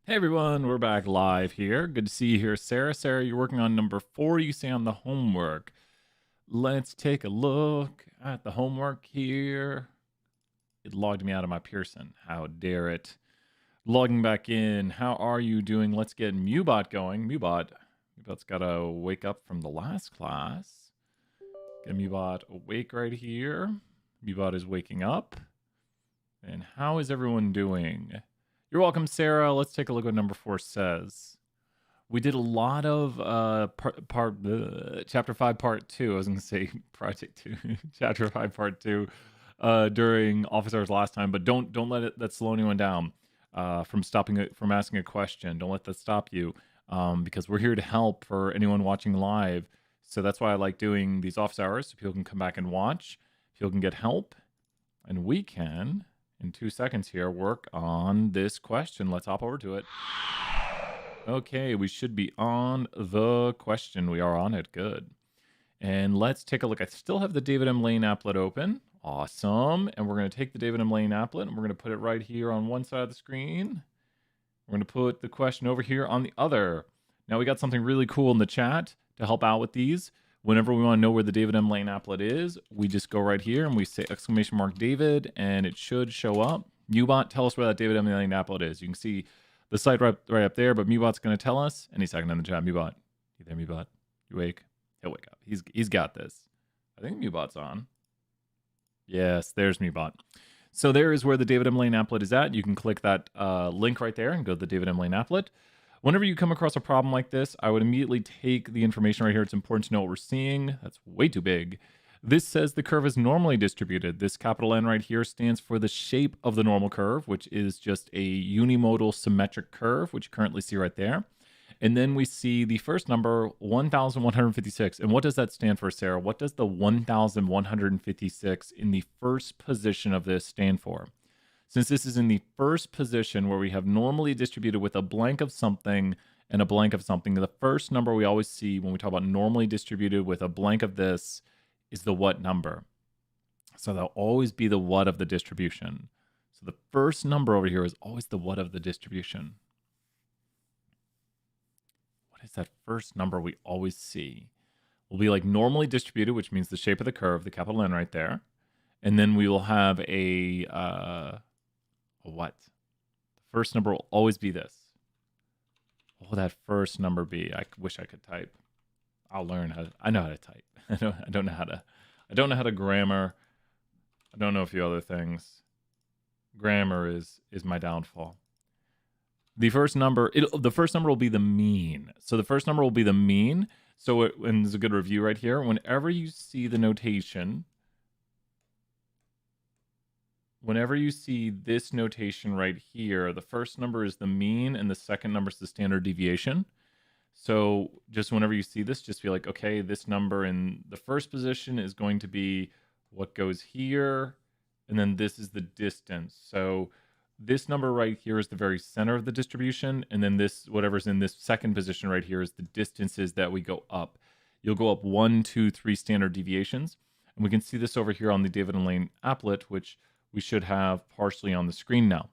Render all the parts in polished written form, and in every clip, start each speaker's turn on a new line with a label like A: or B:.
A: Hey everyone, we're back live here. Good to see you here, Sarah. Sarah, you're working on number 4, you say on the homework. Let's take a look at the homework here. It logged me out of my Pearson. How dare it. Logging back in. How are you doing? Let's get Mubot going. Mubot's got to wake up from the last class. Get Mubot awake right here. Mubot is waking up. And how is everyone doing? You're welcome, Sarah. Let's take a look at what number 4 says. We did a lot of chapter 5 part 2. I was going to say project 2, chapter 5 part 2 during office hours last time, but don't let that slow anyone down from asking a question. Don't let that stop you because we're here to help for anyone watching live. So that's why I like doing these office hours so people can come back and watch, people can get help, and we can in 2 seconds here work on this question. Let's hop over to it. Okay, we should be on the question. We are on it. Good. And let's take a look. I still have the David M. Lane applet open. Awesome. And we're going to take the David M. Lane applet and we're going to put it right here on one side of the screen. We're going to put the question over here on the other. Now we got something really cool in the chat to help out with these. Whenever we want to know where the David M. Lane applet is, we just go right here and we say !David and it should show up. Mubot, tell us where that David M. Lane applet is. You can see the site right up there, but Mubot's going to tell us any second in the chat. Mubot, you there, Mubot? You wake? He'll wake up. He's got this. I think Mubot's on. Yes, there's Mubot. So there is where the David M. Lane applet is at. You can click that link right there and go to the David M. Lane applet. Whenever you come across a problem like this, I would immediately take the information right here. It's important to know what we're seeing. That's way too big. This says the curve is normally distributed. This capital N right here stands for the shape of the normal curve, which is just a unimodal symmetric curve, which you currently see right there. And then we see the first number, 1,156. And what does that stand for, Sarah? What does the 1,156 in the first position of this stand for? Since this is in the first position where we have normally distributed with a blank of something and a blank of something, the first number we always see when we talk about normally distributed with a blank of this is the what number. So that'll always be the what of the distribution. So the first number over here is always the what of the distribution. What is that first number we always see? Will be like normally distributed, which means the shape of the curve, the capital N right there. And then we will have a what? The first number will always be this. What will that first number be? I wish I could type. I'll learn how to, I know how to type. I don't know how to grammar. I don't know a few other things. Grammar is my downfall. The first number will be the mean. So the first number will be the mean. So and there's a good review right here. Whenever you see the notation, whenever you see this notation right here, the first number is the mean and the second number is the standard deviation. So just whenever you see this, just be like, okay, this number in the first position is going to be what goes here, and then this is the distance. So this number right here is the very center of the distribution, and then this, whatever's in this second position right here, is the distances that we go up. You'll go up 1, 2, 3 standard deviations, and we can see this over here on the David and Lane applet, which we should have partially on the screen now.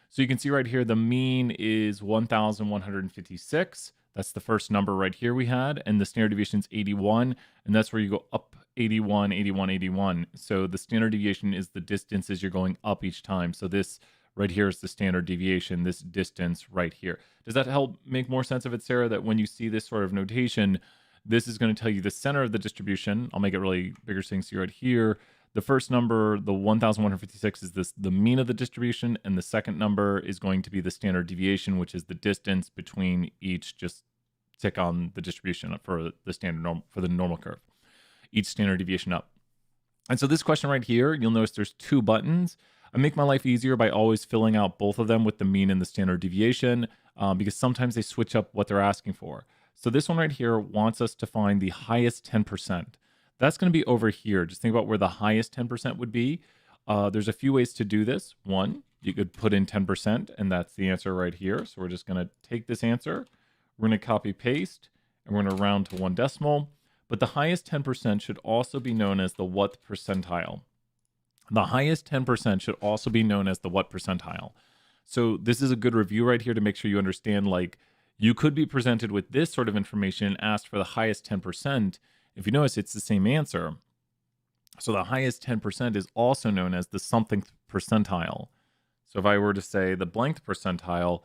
A: So you can see right here, the mean is 1,156. That's the first number right here we had, and the standard deviation is 81, and that's where you go up 81, 81, 81. So the standard deviation is the distances you're going up each time. So this right here is the standard deviation, this distance right here. Does that help make more sense of it, Sarah, that when you see this sort of notation, this is going to tell you the center of the distribution. I'll make it really bigger so you can see right here. The first number, the 1,156, is the mean of the distribution, and the second number is going to be the standard deviation, which is the distance between each. Just tick on the distribution for the for the normal curve, each standard deviation up. And so this question right here, you'll notice there's 2 buttons. I make my life easier by always filling out both of them with the mean and the standard deviation because sometimes they switch up what they're asking for. So this one right here wants us to find the highest 10%. That's going to be over here. Just think about where the highest 10% would be. There's a few ways to do this. One, you could put in 10%, and that's the answer right here. So we're just going to take this answer. We're going to copy paste, and we're going to round to 1 decimal. But the highest 10% should also be known as the what percentile. The highest 10% should also be known as the what percentile. So this is a good review right here to make sure you understand, like, you could be presented with this sort of information and asked for the highest 10%. If you notice, it's the same answer. So the highest 10% is also known as the something percentile. So if I were to say the blank percentile,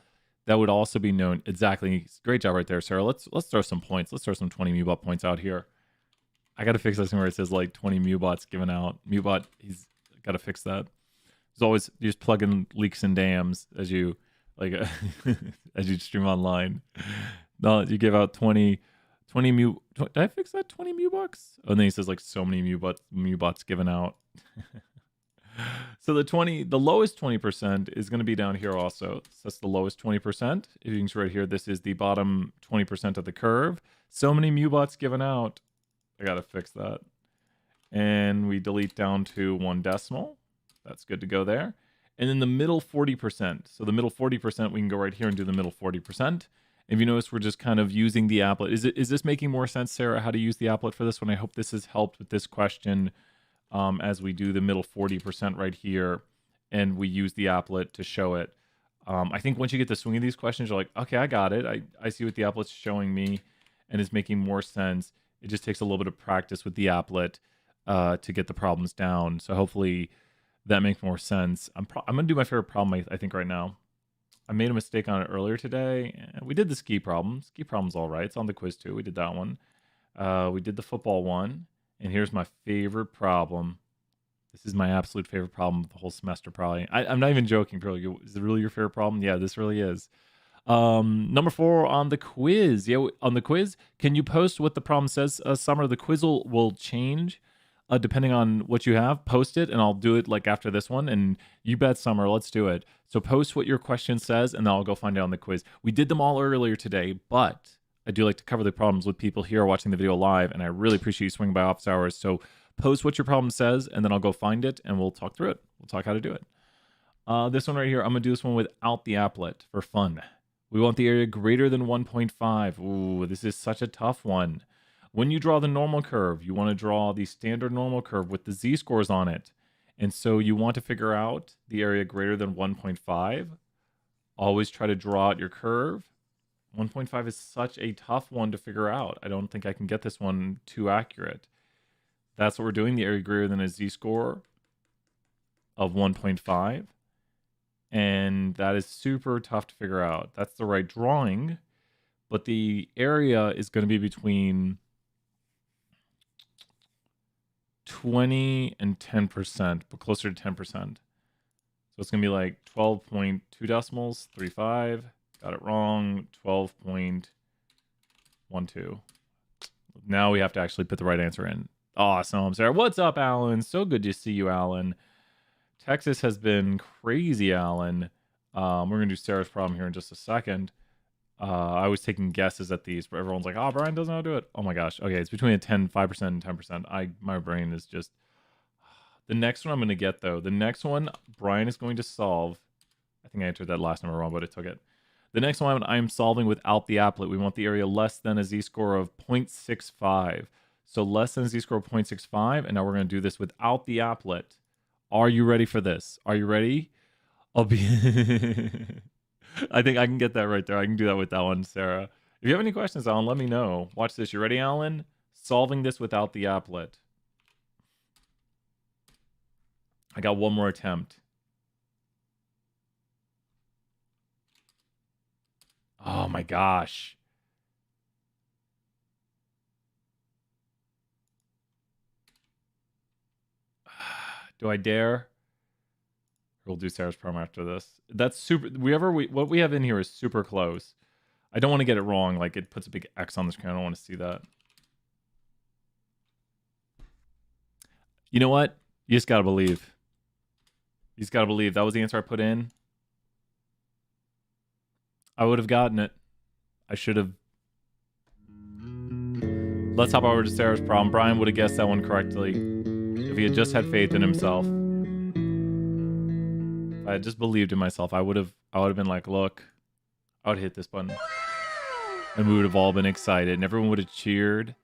A: that would also be known exactly. Great job right there, Sarah. Let's throw some points. Let's throw some 20 Mewbot points out here. I got to fix this thing where it says like 20 Mewbots given out. Mewbot, he's got to fix that. There's always, you just plug in leaks and dams as you like as you stream online. No, you give out 20 Mew. Did I fix that? 20 Mewbots? Oh, and then he says like so many Mewbots given out. So the lowest 20% is going to be down here also. So that's the lowest 20%. If you can see right here, this is the bottom 20% of the curve. So many Mewbots given out. I got to fix that. And we delete down to 1 decimal. That's good to go there. And then the middle 40%. So the middle 40%, we can go right here and do the middle 40%. If you notice, we're just kind of using the applet. Is this making more sense, Sarah, how to use the applet for this one? I hope this has helped with this question as we do the middle 40% right here, and we use the applet to show it. I think once you get the swing of these questions, you're like, okay, I got it. I see what the applet's showing me, and it's making more sense. It just takes a little bit of practice with the applet to get the problems down. So hopefully that makes more sense. I'm going to do my favorite problem, I think, right now. I made a mistake on it earlier today. We did the ski problem. Ski problem's all right. It's on the quiz too. We did that one. We did the football one. And here's my favorite problem. This is my absolute favorite problem of the whole semester, probably. I'm not even joking, probably. Is it really your favorite problem? Yeah, this really is. Number 4 on the quiz. Yeah, on the quiz, can you post what the problem says? Summer, the quiz will change depending on what you have. Post it, and I'll do it like after this one. And you bet, Summer, let's do it. So post what your question says, and then I'll go find out on the quiz. We did them all earlier today, but I do like to cover the problems with people here watching the video live, and I really appreciate you swinging by office hours. So post what your problem says, and then I'll go find it, and we'll talk through it. We'll talk how to do it. This one right here, I'm going to do this one without the applet for fun. We want the area greater than 1.5. Ooh, this is such a tough one. When you draw the normal curve, you want to draw the standard normal curve with the z-scores on it. And so you want to figure out the area greater than 1.5. Always try to draw out your curve. 1.5 is such a tough one to figure out. I don't think I can get this one too accurate. That's what we're doing, the area greater than a z-score of 1.5. And that is super tough to figure out. That's the right drawing, but the area is going to be between 20 and 10%, but closer to 10%. So it's going to be like 12.2 decimals, 35. Got it wrong, 12.12. Now we have to actually put the right answer in. Awesome, Sarah. What's up, Alan? So good to see you, Alan. Texas has been crazy, Alan. We're going to do Sarah's problem here in just a second. I was taking guesses at these, but everyone's like, oh, Brian doesn't know how to do it. Oh my gosh. Okay, it's between a 5% and 10%. My brain is just... The next one I'm going to get, though. The next one Brian is going to solve. I think I entered that last number wrong, but it took it. The next one I'm solving without the applet. We want the area less than a z-score of 0.65. So less than a z-score of 0.65, and now we're going to do this without the applet. Are you ready for this? Are you ready? I'll be... I think I can get that right there. I can do that with that one, Sarah. If you have any questions, Alan, let me know. Watch this. You ready, Alan? Solving this without the applet. I got one more attempt. Oh my gosh. Do I dare? We'll do Sarah's problem after this. That's super. What we have in here is super close. I don't want to get it wrong. Like, it puts a big X on the screen. I don't want to see that. You know what? You just got to believe. You just got to believe. That was the answer I put in. I would have gotten it. I should have. Let's hop over to Sarah's problem. Brian would have guessed that one correctly if he had just had faith in himself. If I had just believed in myself, I would have been like, look, I would hit this button. And we would have all been excited, and everyone would have cheered,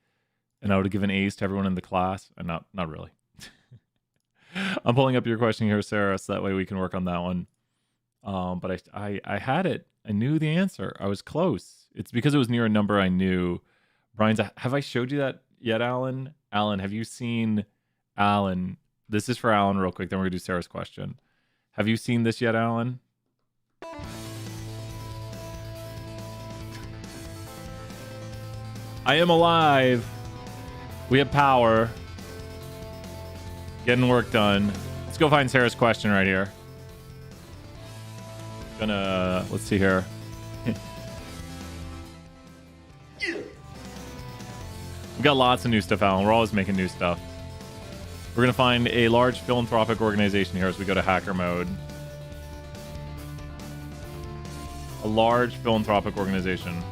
A: and I would have given A's to everyone in the class. And not really. I'm pulling up your question here, Sarah, so that way we can work on that one. But I had it. I knew the answer. I was close. It's because it was near a number I knew. Brian's. Have I showed you that yet, Alan? Alan, have you seen Alan? This is for Alan, real quick. Then we're gonna do Sarah's question. Have you seen this yet, Alan? I am alive. We have power. Getting work done. Let's go find Sarah's question right here. Let's see here. We got lots of new stuff, Alan. We're always making new stuff. We're gonna find a large philanthropic organization here as we go to hacker mode. A large philanthropic organization.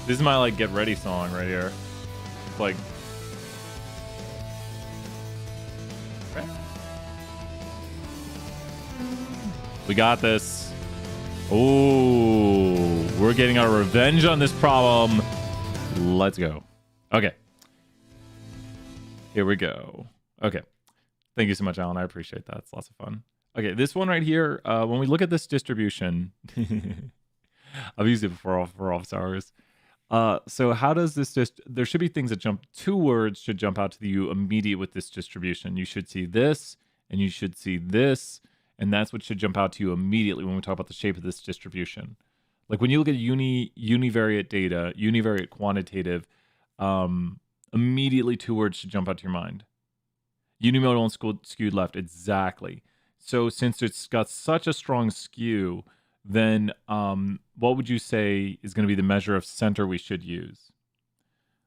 A: This is my like get ready song right here. It's like we got this. Oh, we're getting our revenge on this problem. Let's go. Okay. Here we go. Okay. Thank you so much, Alan. I appreciate that. It's lots of fun. Okay, this one right here, when we look at this distribution, I've used it before for office hours. So how does this there should be things that jump, two words should jump out to you immediate with this distribution. You should see this, and you should see this, and that's what should jump out to you immediately when we talk about the shape of this distribution. Like when you look at univariate data, univariate quantitative, immediately two words should jump out to your mind. Unimodal and skewed left, exactly. So since it's got such a strong skew, then what would you say is going to be the measure of center we should use?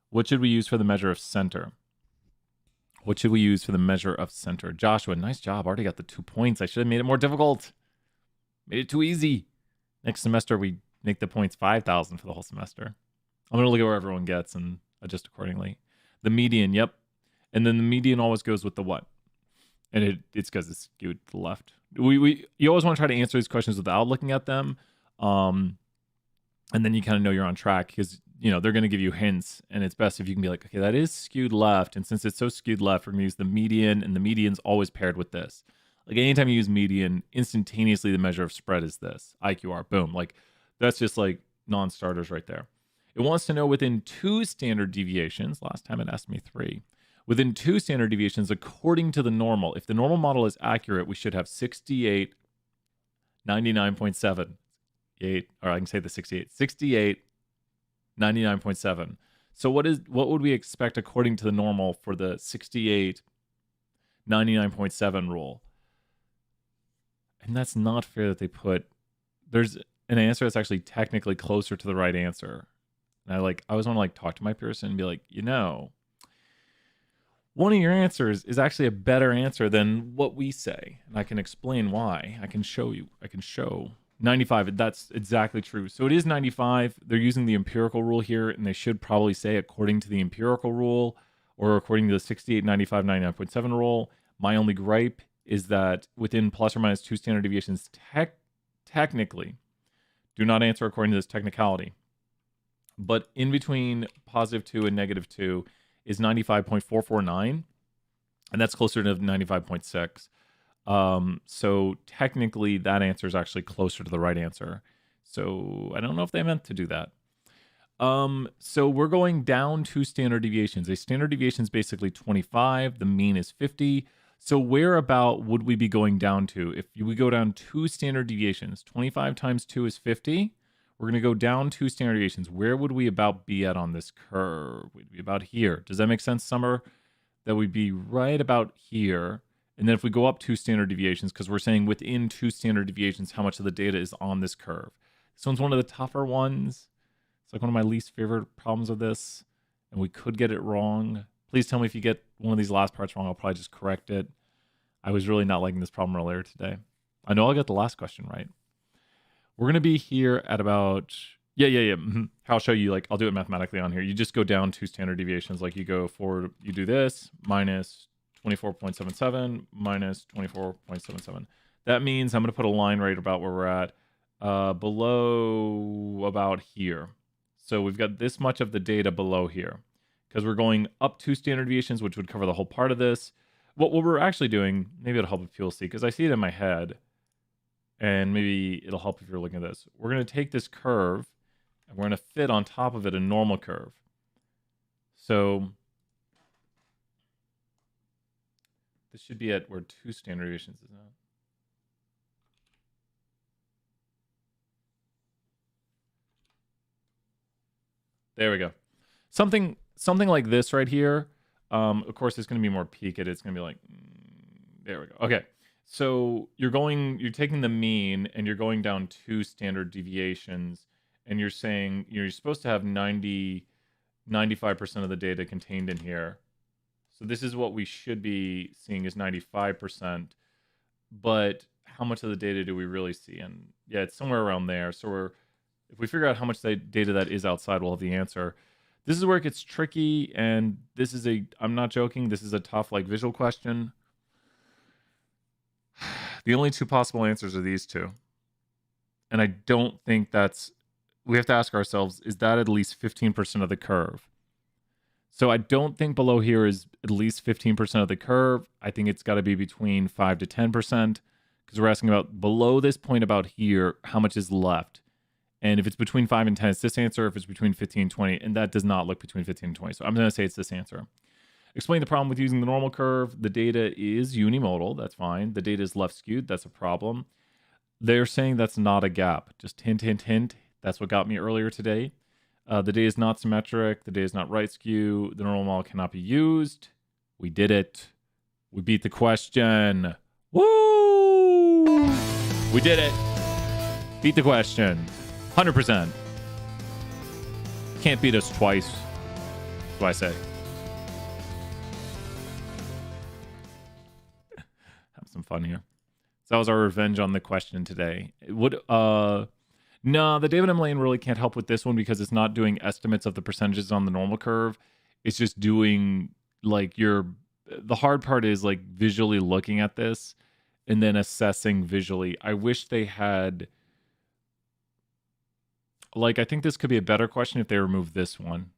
A: What should we use for the measure of center? What should we use for the measure of center? Joshua, nice job. Already got the 2 points. I should have made it more difficult. Made it too easy. Next semester, we make the points 5,000 for the whole semester. I'm going to look at where everyone gets and adjust accordingly. The median, yep. And then the median always goes with the what? And it's because it's skewed to the left. You always want to try to answer these questions without looking at them. And then you kind of know you're on track because, you know, they're going to give you hints. And it's best if you can be like, okay, that is skewed left. And since it's so skewed left, we're going to use the median. And the median's always paired with this. Like anytime you use median, instantaneously the measure of spread is this. IQR, boom. Like that's just like non-starters right there. It wants to know within 2 standard deviations. Last time it asked me 3. Within 2 standard deviations, according to the normal, if the normal model is accurate, we should have 68, 99.7, 8, or I can say the 68, 68, 99.7. So what would we expect according to the normal for the 68, 99.7 rule? And that's not fair that they put, there's an answer that's actually technically closer to the right answer. And I always want to like talk to my person and be like, you know, one of your answers is actually a better answer than what we say. And I can explain why. I can show you. I can show 95. That's exactly true. So it is 95. They're using the empirical rule here, and they should probably say according to the empirical rule or according to the 68, 95, 99.7 rule. My only gripe is that within plus or minus 2 standard deviations, technically, do not answer according to this technicality. But in between +2 and -2, is 95.449, and that's closer to 95.6. So technically, that answer is actually closer to the right answer. So I don't know if they meant to do that. So we're going down 2 standard deviations. A standard deviation is basically 25. The mean is 50. So where about would we be going down to? If we go down 2 standard deviations, 25 times 2 is 50. We're going to go down 2 standard deviations. Where would we about be at on this curve? We'd be about here. Does that make sense, Summer? That we'd be right about here. And then if we go up 2 standard deviations, because we're saying within 2 standard deviations, how much of the data is on this curve. This one's one of the tougher ones. It's like one of my least favorite problems of this. And we could get it wrong. Please tell me if you get one of these last parts wrong. I'll probably just correct it. I was really not liking this problem earlier today. I know I'll get the last question right. We're going to be here at about, I'll show you, like, I'll do it mathematically on here. You just go down 2 standard deviations. Like you go forward, you do this, minus 24.77, minus 24.77. That means I'm going to put a line right about where we're at, below about here. So we've got this much of the data below here. Because we're going up 2 standard deviations, which would cover the whole part of this. what we're actually doing, maybe it'll help if people see, because I see it in my head, and maybe it'll help if you're looking at this. We're going to take this curve, and we're going to fit on top of it a normal curve. So this should be at where 2 standard deviations is now. There we go. Something like this right here. Of course, it's going to be more peaked. It's going to be like, there we go. Okay. So you're taking the mean and you're going down 2 standard deviations, and you're saying you're supposed to have 95% of the data contained in here. So this is what we should be seeing is 95%. But how much of the data do we really see? And yeah, it's somewhere around there. So if we figure out how much data that is outside, we'll have the answer. This is where it gets tricky, and this is I'm not joking, this is a tough visual question. The only 2 possible answers are these 2. And I don't think we have to ask ourselves, is that at least 15% of the curve? So I don't think below here is at least 15% of the curve. I think it's got to be between 5 to 10%, because we're asking about below this point about here, how much is left. And if it's between 5 and 10, it's this answer. If it's between 15 and 20, and that does not look between 15 and 20. So I'm going to say it's this answer. Explain the problem with using the normal curve. The data is unimodal. That's fine. The data is left skewed. That's a problem. They're saying that's not a gap. Just hint, hint, hint. That's what got me earlier today. The data is not symmetric. The data is not right skew. The normal model cannot be used. We did it. We beat the question. Woo! We did it. Beat the question. 100%. Can't beat us twice. That's what I say. Have some fun here. So that was our revenge on the question today. No, the David M. Lane really can't help with this one because it's not doing estimates of the percentages on the normal curve. It's just doing the hard part is visually looking at this and then assessing visually. I wish they had I think this could be a better question if they remove this one.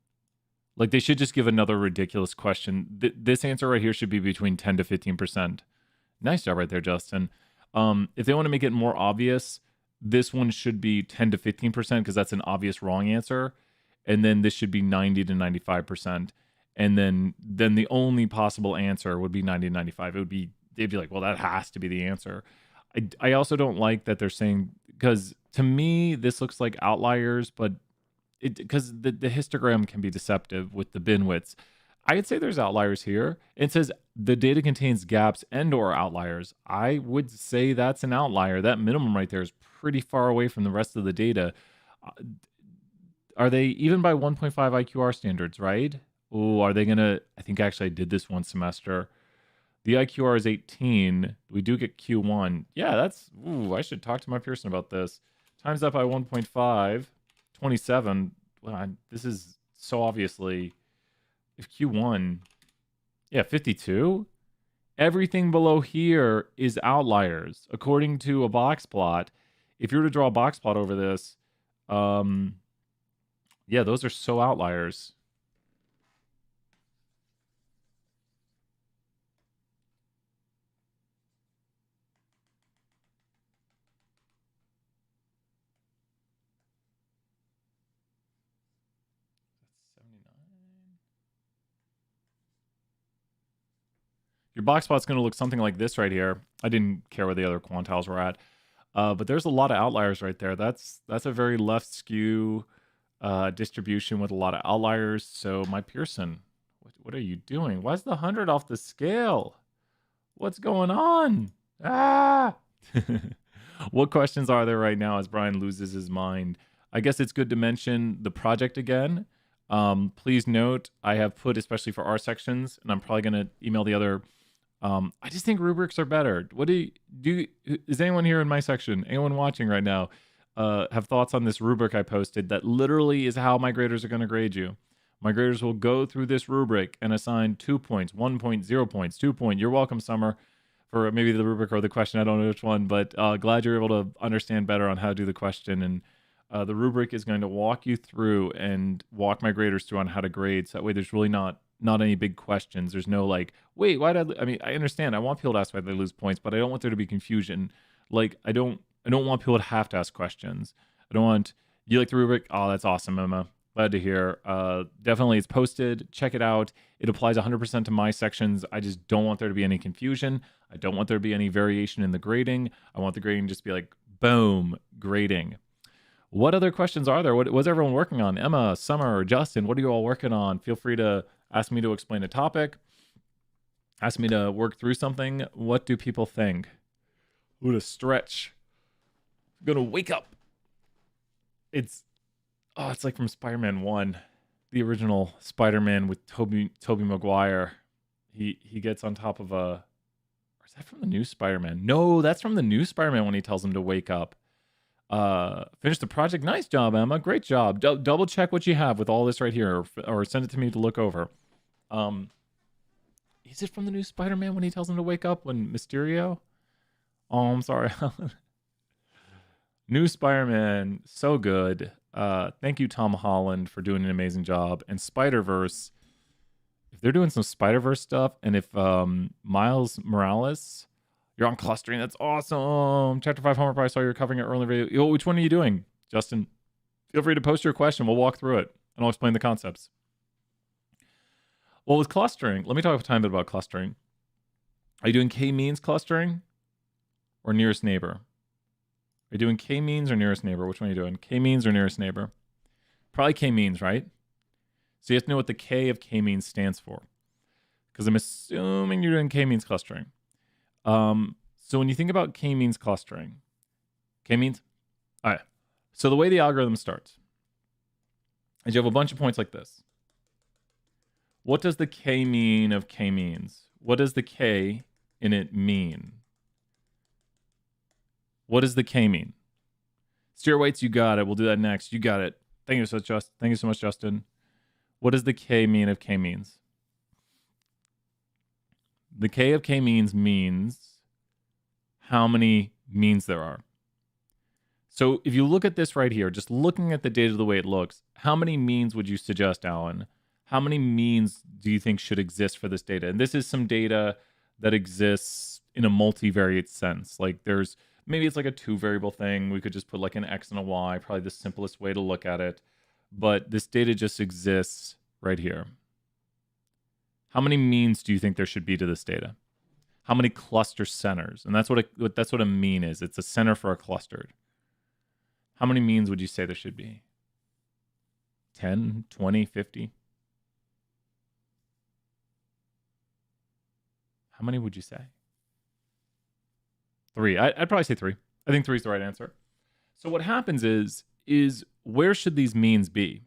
A: They should just give another ridiculous question. This answer right here should be between 10 to 15%. Nice job right there, Justin. If they want to make it more obvious, this one should be 10 to 15% because that's an obvious wrong answer. And then this should be 90 to 95%. And then the only possible answer would be 90 to 95. They'd be like, well, that has to be the answer. I also don't like that they're saying, because to me, this looks like outliers, but because the histogram can be deceptive with the bin widths. I'd say there's outliers here. It says the data contains gaps and or outliers. I would say that's an outlier. That minimum right there is pretty far away from the rest of the data. Are they even by 1.5 IQR standards, right? Oh, are they going to... I think actually I did this one semester. The IQR is 18. We do get Q1. Yeah, that's... Ooh, I should talk to my Pearson about this. Times that by 1.5, 27. Well, this is so obviously... If Q1... Yeah, 52? Everything below here is outliers. According to a box plot, if you were to draw a box plot over this, yeah, those are so outliers. Your box plot's going to look something like this right here. I didn't care where the other quantiles were at. But there's a lot of outliers right there. That's a very left skew distribution with a lot of outliers. So my Pearson, what are you doing? Why's the 100 off the scale? What's going on? Ah! What questions are there right now as Brian loses his mind? I guess it's good to mention the project again. Please note, I have put, especially for our sections, and I'm probably going to email the other... I just think rubrics are better. What do you is anyone here in my section, anyone watching right now, have thoughts on this rubric I posted that literally is how my graders are going to grade you? My graders will go through this rubric and assign 2 points, 1 point, 0 points, 2 point. You're welcome, Summer, for maybe the rubric or the question. I don't know which one, but glad you're able to understand better on how to do the question. And the rubric is going to walk you through and walk my graders through on how to grade. So that way there's really not not any big questions. There's no like, wait, why did I mean, I understand. I want people to ask why they lose points, but I don't want there to be confusion. Like, I don't want people to have to ask questions. I don't want you like the rubric. Oh, that's awesome, Emma. Glad to hear. Definitely, it's posted. Check it out. It applies 100% to my sections. I just don't want there to be any confusion. I don't want there to be any variation in the grading. I want the grading just to be like, boom, grading. What other questions are there? What's everyone working on? Emma, Summer, Justin, what are you all working on? Feel free to ask me to explain a topic. Ask me to work through something. What do people think? Ooh, to stretch. I'm gonna wake up. It's like from Spider-Man 1, the original Spider-Man with Tobey Maguire. He gets on top of a, or is that from the new Spider-Man? No, that's from the new Spider-Man when he tells him to wake up. Finish the project. Nice job, Emma. Great job. Double check what you have with all this right here, or send it to me to look over. Is it from the new Spider-Man when he tells him to wake up when Mysterio? Oh, I'm sorry. New Spider-Man, so good. Thank you, Tom Holland, for doing an amazing job. And Spider-Verse, if they're doing some Spider-Verse stuff, and if Miles Morales, you're on clustering, that's awesome. Chapter 5 Homer, probably saw you were covering it earlier. Yo, which one are you doing, Justin? Feel free to post your question. We'll walk through it, and I'll explain the concepts. Well, with clustering, let me talk a tiny bit about clustering. Are you doing k-means clustering or nearest neighbor? Are you doing k-means or nearest neighbor? Which one are you doing? K-means or nearest neighbor? Probably k-means, right? So you have to know what the k of k-means stands for, because I'm assuming you're doing k-means clustering. So when you think about k-means clustering, k-means, all right. So the way the algorithm starts is you have a bunch of points like this. What does the k-mean of k-means? What does the k in it mean? What does the k mean? Steer weights, you got it. We'll do that next. You got it. Thank you so much, Justin. What does the k mean of k-means? The k of k-means means how many means there are. So if you look at this right here, just looking at the data the way it looks, how many means would you suggest, Alan? How many means do you think should exist for this data? And this is some data that exists in a multivariate sense. Like maybe it's like a 2-variable thing. We could just put like an X and a Y, probably the simplest way to look at it. But this data just exists right here. How many means do you think there should be to this data? How many cluster centers? And that's what a mean is. It's a center for a clustered. How many means would you say there should be? 10, 20, 50? How many would you say? 3. I'd probably say 3. I think 3 is the right answer. So what happens is where should these means be?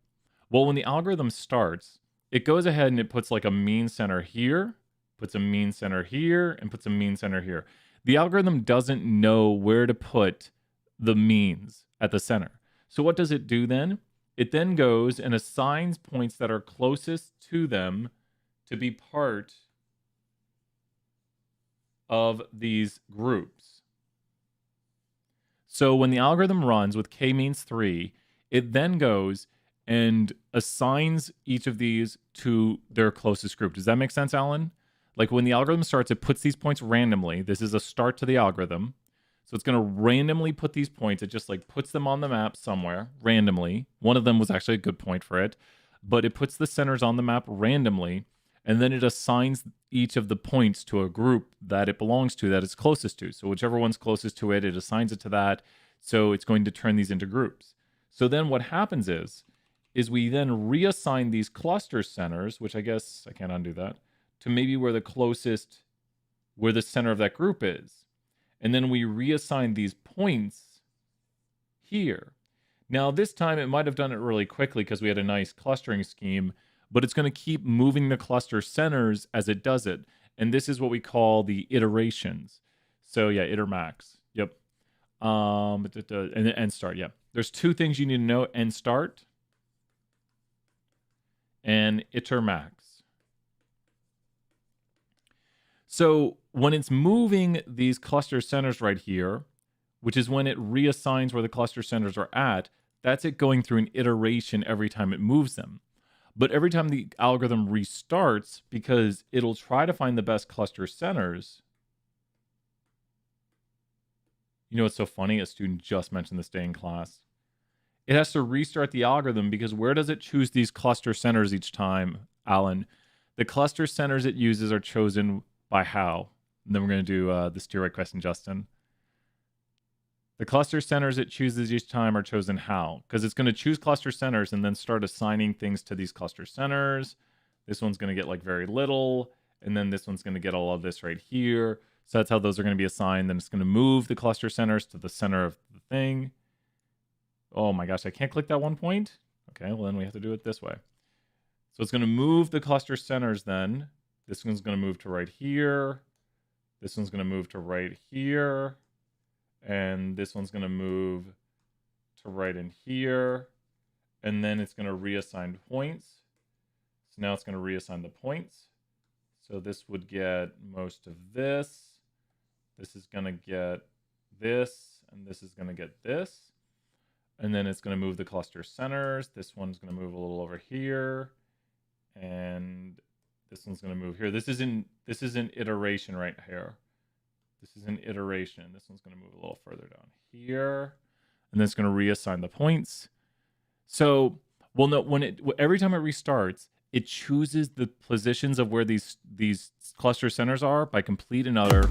A: Well, when the algorithm starts, it goes ahead and it puts like a mean center here, puts a mean center here, and puts a mean center here. The algorithm doesn't know where to put the means at the center. So what does it do then? It then goes and assigns points that are closest to them to be part of these groups. So when the algorithm runs with k-means 3, it then goes and assigns each of these to their closest group. Does that make sense, Alan? Like when the algorithm starts, it puts these points randomly. This is a start to the algorithm. So it's going to randomly put these points. It just like puts them on the map somewhere randomly. One of them was actually a good point for it. But it puts the centers on the map randomly. And then it assigns each of the points to a group that it belongs to, that it's closest to. So whichever one's closest to it, it assigns it to that. So it's going to turn these into groups. So then what happens is we then reassign these cluster centers, which I guess I can't undo that, to maybe where the center of that group is. And then we reassign these points here. Now this time it might have done it really quickly because we had a nice clustering scheme, but it's going to keep moving the cluster centers as it does it. And this is what we call the iterations. So yeah, iter max. Yep. And end start. Yeah. There's 2 things you need to know: end start and iter max. So when it's moving these cluster centers right here, which is when it reassigns where the cluster centers are at, that's it going through an iteration every time it moves them. But every time the algorithm restarts, because it'll try to find the best cluster centers. You know what's so funny? A student just mentioned this day in class. It has to restart the algorithm because where does it choose these cluster centers each time, Alan? The cluster centers it uses are chosen by how? And then we're going to do the steer right question, Justin. The cluster centers it chooses each time are chosen how? Because it's going to choose cluster centers and then start assigning things to these cluster centers. This one's going to get like very little, and then this one's going to get all of this right here. So that's how those are going to be assigned. Then it's going to move the cluster centers to the center of the thing. Oh my gosh, I can't click that one point? Okay, well then we have to do it this way. So it's going to move the cluster centers then. This one's going to move to right here. This one's going to move to right here. And this one's going to move to right in here. And then it's going to reassign points. So now it's going to reassign the points. So this would get most of this. This is going to get this. And this is going to get this. And then it's going to move the cluster centers. This one's going to move a little over here. And this one's going to move here. This is an iteration right here. This is an iteration. This one's going to move a little further down here. And then it's going to reassign the points. So, well, no, every time it restarts, it chooses the positions of where these cluster centers are by complete and utter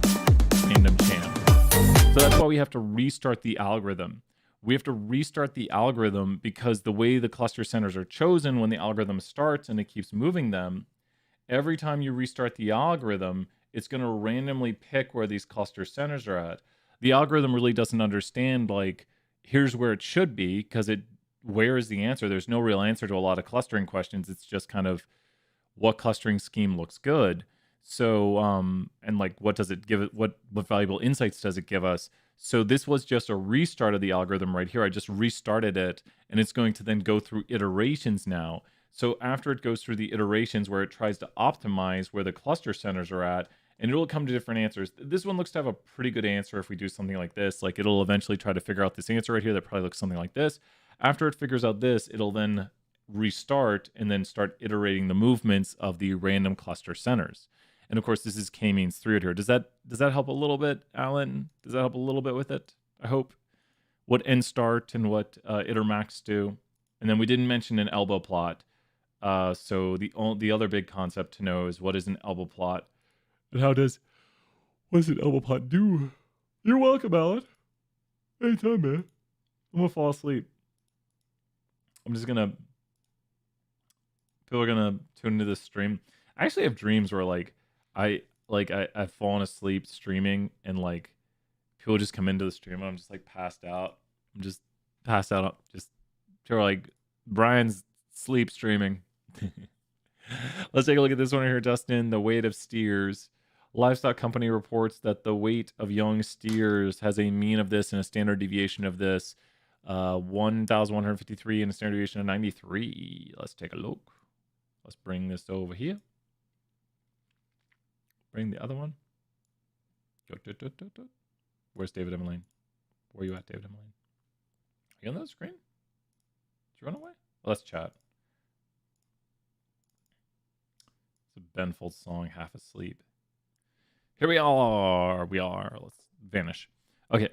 A: random chance. So that's why we have to restart the algorithm. We have to restart the algorithm because the way the cluster centers are chosen when the algorithm starts and it keeps moving them, every time you restart the algorithm, it's going to randomly pick where these cluster centers are at. The algorithm really doesn't understand, like, here's where it should be, because where is the answer? There's no real answer to a lot of clustering questions. It's just kind of what clustering scheme looks good. So, and like, what does it give it? What valuable insights does it give us? So this was just a restart of the algorithm right here. I just restarted it, and it's going to then go through iterations now. So after it goes through the iterations where it tries to optimize where the cluster centers are at, and it'll come to different answers. This one looks to have a pretty good answer if we do something like this. Like, it'll eventually try to figure out this answer right here that probably looks something like this. After it figures out this, it'll then restart and then start iterating the movements of the random cluster centers. And of course, this is k-means 3 right here. Does that help a little bit, Alan? Does that help a little bit with it? I hope. What nstart and what itermax do. And then we didn't mention an elbow plot. So the other big concept to know is what is an elbow plot, and what does an elbow plot do? You're welcome, Alan. Anytime, man. I'm gonna fall asleep. I'm just gonna. People are gonna tune into this stream. I actually have dreams where I've fallen asleep streaming, and like people just come into the stream and I'm just like passed out. I'm just passed out. Just people are like, Brian's sleep streaming. Let's take a look at this one right here, Justin. The weight of steers. Livestock company reports that the weight of young steers has a mean of this and a standard deviation of this. 1,153 and a standard deviation of 93. Let's take a look. Let's bring this over here. Bring the other one. Where's David Emmeline? Where are you at, David Emmeline? Are you on that screen? Did you run away? Well, let's chat. It's a Ben Folds song, Half Asleep. Here we are. Let's vanish. Okay.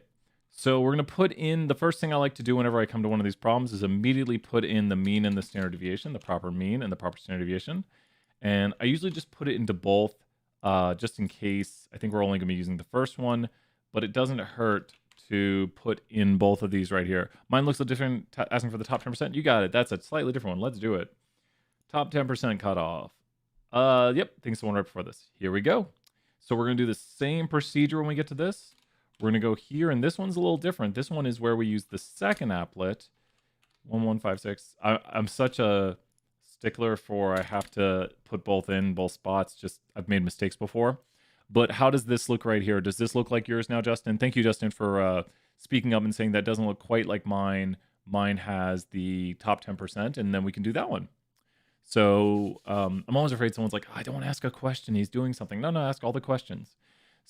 A: So we're going to put in, the first thing I like to do whenever I come to one of these problems is immediately put in the mean and the standard deviation, the proper mean and the proper standard deviation. And I usually just put it into both just in case. I think we're only going to be using the first one, but it doesn't hurt to put in both of these right here. Mine looks a little different, asking for the top 10%. You got it. That's a slightly different one. Let's do it. Top 10% cutoff. Yep, I think it's the one right before this. Here we go. So we're going to do the same procedure when we get to this. We're going to go here, and this one's a little different. This one is where we use the second applet. 1156. I'm such a stickler for I have to put both in both spots. Just I've made mistakes before. But how does this look right here? Does this look like yours now, Justin? Thank you, Justin, for speaking up and saying that doesn't look quite like mine. Mine has the top 10%, and then we can do that one. So I'm always afraid someone's like, I don't want to ask a question. He's doing something. No, ask all the questions.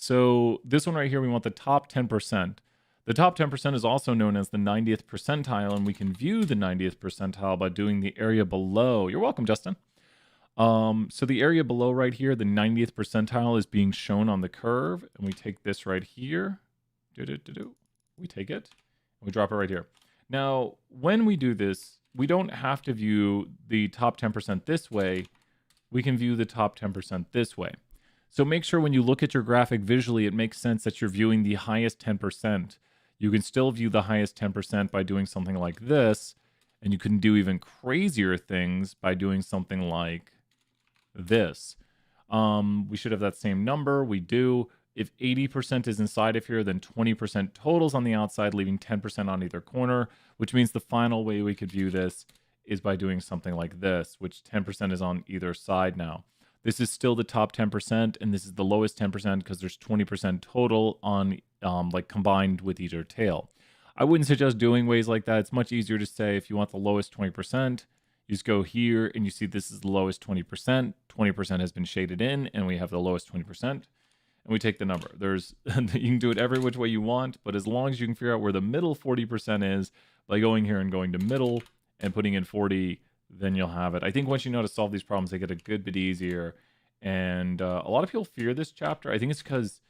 A: So this one right here, we want the top 10%. The top 10% is also known as the 90th percentile, and we can view the 90th percentile by doing the area below. You're welcome, Justin. So the area below right here, the 90th percentile is being shown on the curve, and we take this right here. We take it, and we drop it right here. Now, when we do this, we don't have to view the top 10% this way. We can view the top 10% this way. So make sure when you look at your graphic visually, it makes sense that you're viewing the highest 10%. You can still view the highest 10% by doing something like this, and you can do even crazier things by doing something like this. We should have that same number. We do. If 80% is inside of here, then 20% totals on the outside, leaving 10% on either corner, which means the final way we could view this is by doing something like this, which 10% is on either side now. This is still the top 10%, and this is the lowest 10% because there's 20% total on like combined with either tail. I wouldn't suggest doing ways like that. It's much easier to say if you want the lowest 20%, you just go here and you see this is the lowest 20%. 20% has been shaded in, and we have the lowest 20%. And we take the number. There's you can do it every which way you want, but as long as you can figure out where the middle 40% is by going here and going to middle and putting in 40, then you'll have it. I think once you know how to solve these problems, they get a good bit easier. And a lot of people fear this chapter. I think it's because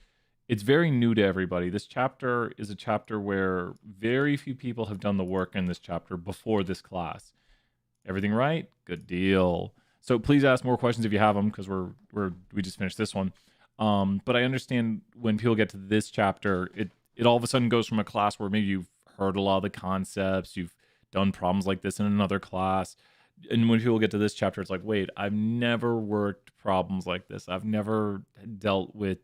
A: it's very new to everybody. This chapter is a chapter where very few people have done the work in this chapter before this class. Everything right? Good deal. So please ask more questions if you have them, because we just finished this one. But I understand when people get to this chapter, it all of a sudden goes from a class where maybe you've heard a lot of the concepts, you've done problems like this in another class, and when people get to this chapter, it's like, wait, I've never worked problems like this. I've never dealt with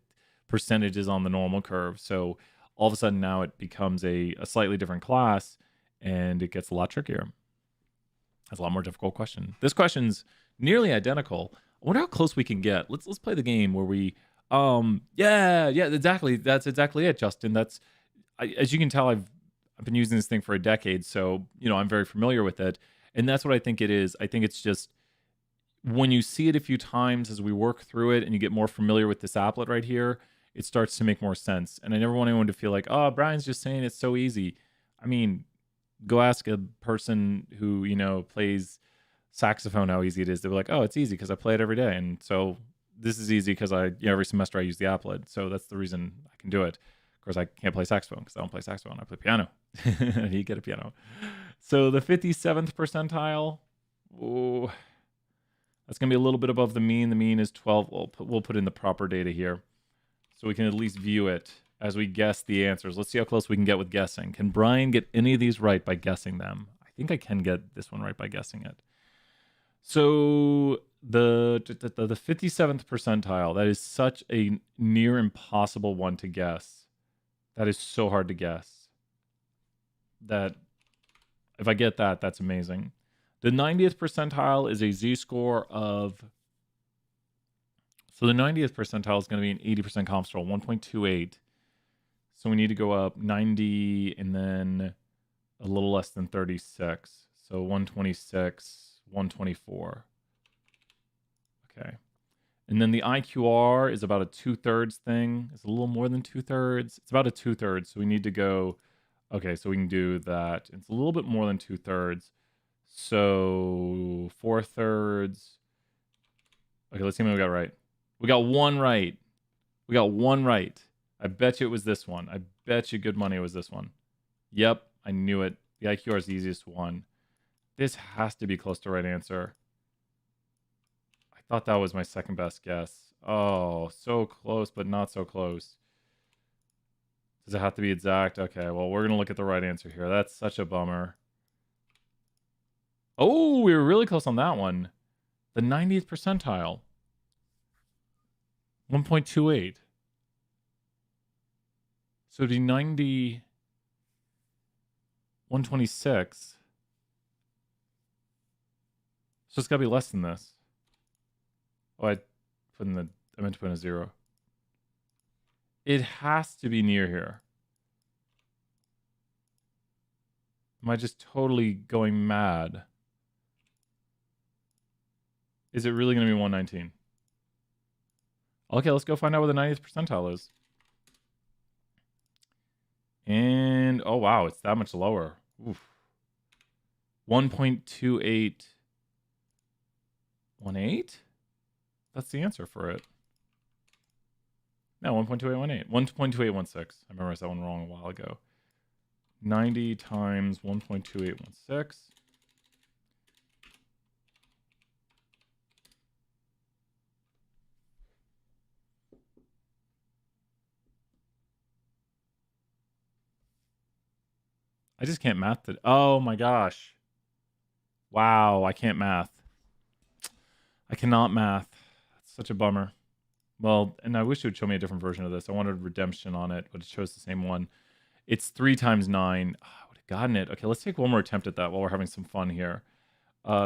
A: percentages on the normal curve. So all of a sudden now it becomes a slightly different class, and it gets a lot trickier. That's a lot more difficult question. This question's nearly identical. I wonder how close we can get. Let's play the game where we yeah, exactly. That's exactly it, Justin. As you can tell, I've been using this thing for a decade, so I'm very familiar with it. And that's what I think it is. I think it's just when you see it a few times as we work through it and you get more familiar with this applet right here, it starts to make more sense. And I never want anyone to feel like, oh, Brian's just saying it's so easy. I mean, go ask a person who, plays saxophone how easy it is. They'll be like, oh, it's easy because I play it every day. And so this is easy because every semester I use the applet. So that's the reason I can do it. Of course, I can't play saxophone because I don't play saxophone. I play piano. You get a piano. So the 57th percentile, that's going to be a little bit above the mean. The mean is 12. We'll put in the proper data here so we can at least view it as we guess the answers. Let's see how close we can get with guessing. Can Brian get any of these right by guessing them? I think I can get this one right by guessing it. So the 57th percentile, that is such a near impossible one to guess. That is so hard to guess. That if I get that, that's amazing. The 90th percentile is a z-score of... So the 90th percentile is going to be an 80% confidence interval, 1.28. So we need to go up 90 and then a little less than 36. So 126, 124. Okay. And then the IQR is about a 2/3 thing. It's a little more than 2/3. It's about a 2/3. So we need to go... Okay, so we can do that. It's a little bit more than 2/3. So 4/3. Okay, let's see what we got right. We got one right. We got one right. I bet you it was this one. I bet you good money it was this one. Yep, I knew it. The IQR is the easiest one. This has to be close to right answer. I thought that was my second best guess. Oh, so close, but not so close. Does it have to be exact? Okay, well, we're going to look at the right answer here. That's such a bummer. Oh, we were really close on that one. The 90th percentile. 1.28. So it'd be 90... 126. So it's got to be less than this. Oh, I meant to put in a 0. It has to be near here. Am I just totally going mad? Is it really going to be 119? Okay, let's go find out where the 90th percentile is. And Oh, wow. It's that much lower. Oof. 1.2818? That's the answer for it. No, 1.2818. 1.2816. I memorized that one wrong a while ago. 90 times 1.2816. I just can't math it. Oh my gosh. Wow, I can't math. I cannot math. That's such a bummer. Well, and I wish it would show me a different version of this. I wanted redemption on it, but it shows the same one. It's 3 times 9. Oh, I would have gotten it. Okay, let's take one more attempt at that while we're having some fun here.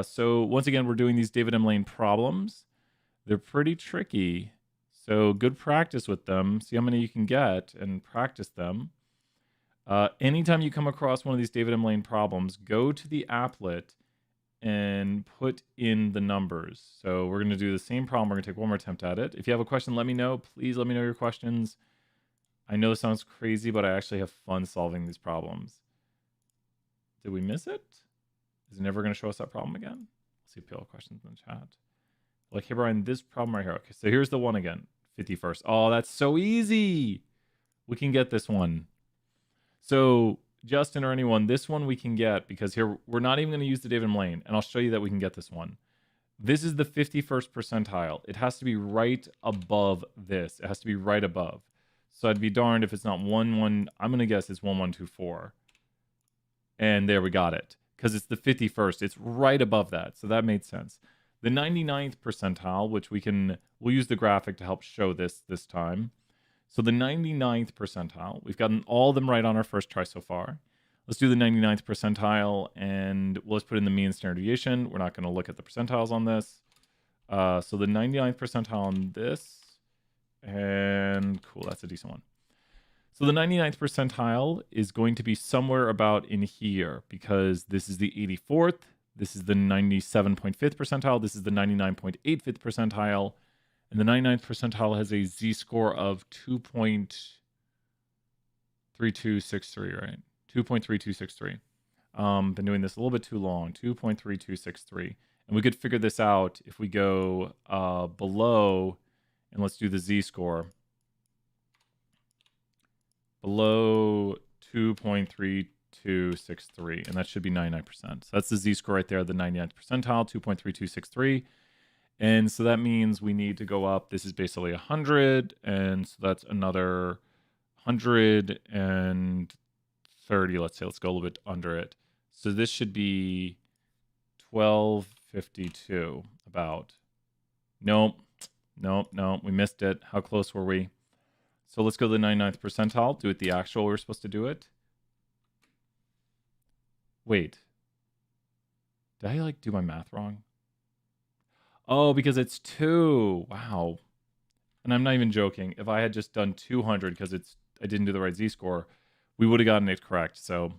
A: So once again, we're doing these David M. Lane problems. They're pretty tricky. So good practice with them. See how many you can get and practice them. Anytime you come across one of these David M. Lane problems, go to the applet and put in the numbers. So we're going to do the same problem. We're going to take one more attempt at it. If you have a question, let me know. Please let me know your questions. I know it sounds crazy, but I actually have fun solving these problems. Did we miss it? Is it never going to show us that problem again? Let's see if people have questions in the chat. Like, hey, Brian, this problem right here. Okay, so here's the one again. 51st. Oh, that's so easy. We can get this one. So Justin or anyone, this one we can get because here we're not even going to use the David M. Lane, and I'll show you that we can get this one. This is the 51st percentile. It has to be right above this. It has to be right above. So I'd be darned if it's not 1. I'm going to guess it's 1124. And there we got it. Because it's the 51st. It's right above that. So that made sense. The 99th percentile, which we'll use the graphic to help show this time. So the 99th percentile, we've gotten all of them right on our first try so far. Let's do the 99th percentile, and let's put in the mean standard deviation. We're not going to look at the percentiles on this. So the 99th percentile on this, and cool, that's a decent one. So the 99th percentile is going to be somewhere about in here because this is the 84th, this is the 97.5th percentile, this is the 99.85th percentile, and the 99th percentile has a z-score of 2.3263, right? 2.3263. Been doing this a little bit too long. 2.3263. And we could figure this out if we go below, and let's do the z-score. Below 2.3263, and that should be 99%. So that's the z-score right there, the 99th percentile, 2.3263. And so that means we need to go up. This is basically 100, and so that's another 130, let's say. Let's go a little bit under it. So this should be 1252, about. Nope, we missed it. How close were we? So let's go to the 99th percentile, do it the actual way we're supposed to do it. Wait. Did I do my math wrong? Oh, because it's 2. Wow. And I'm not even joking. If I had just done 200 because I didn't do the right z-score, we would have gotten it correct. So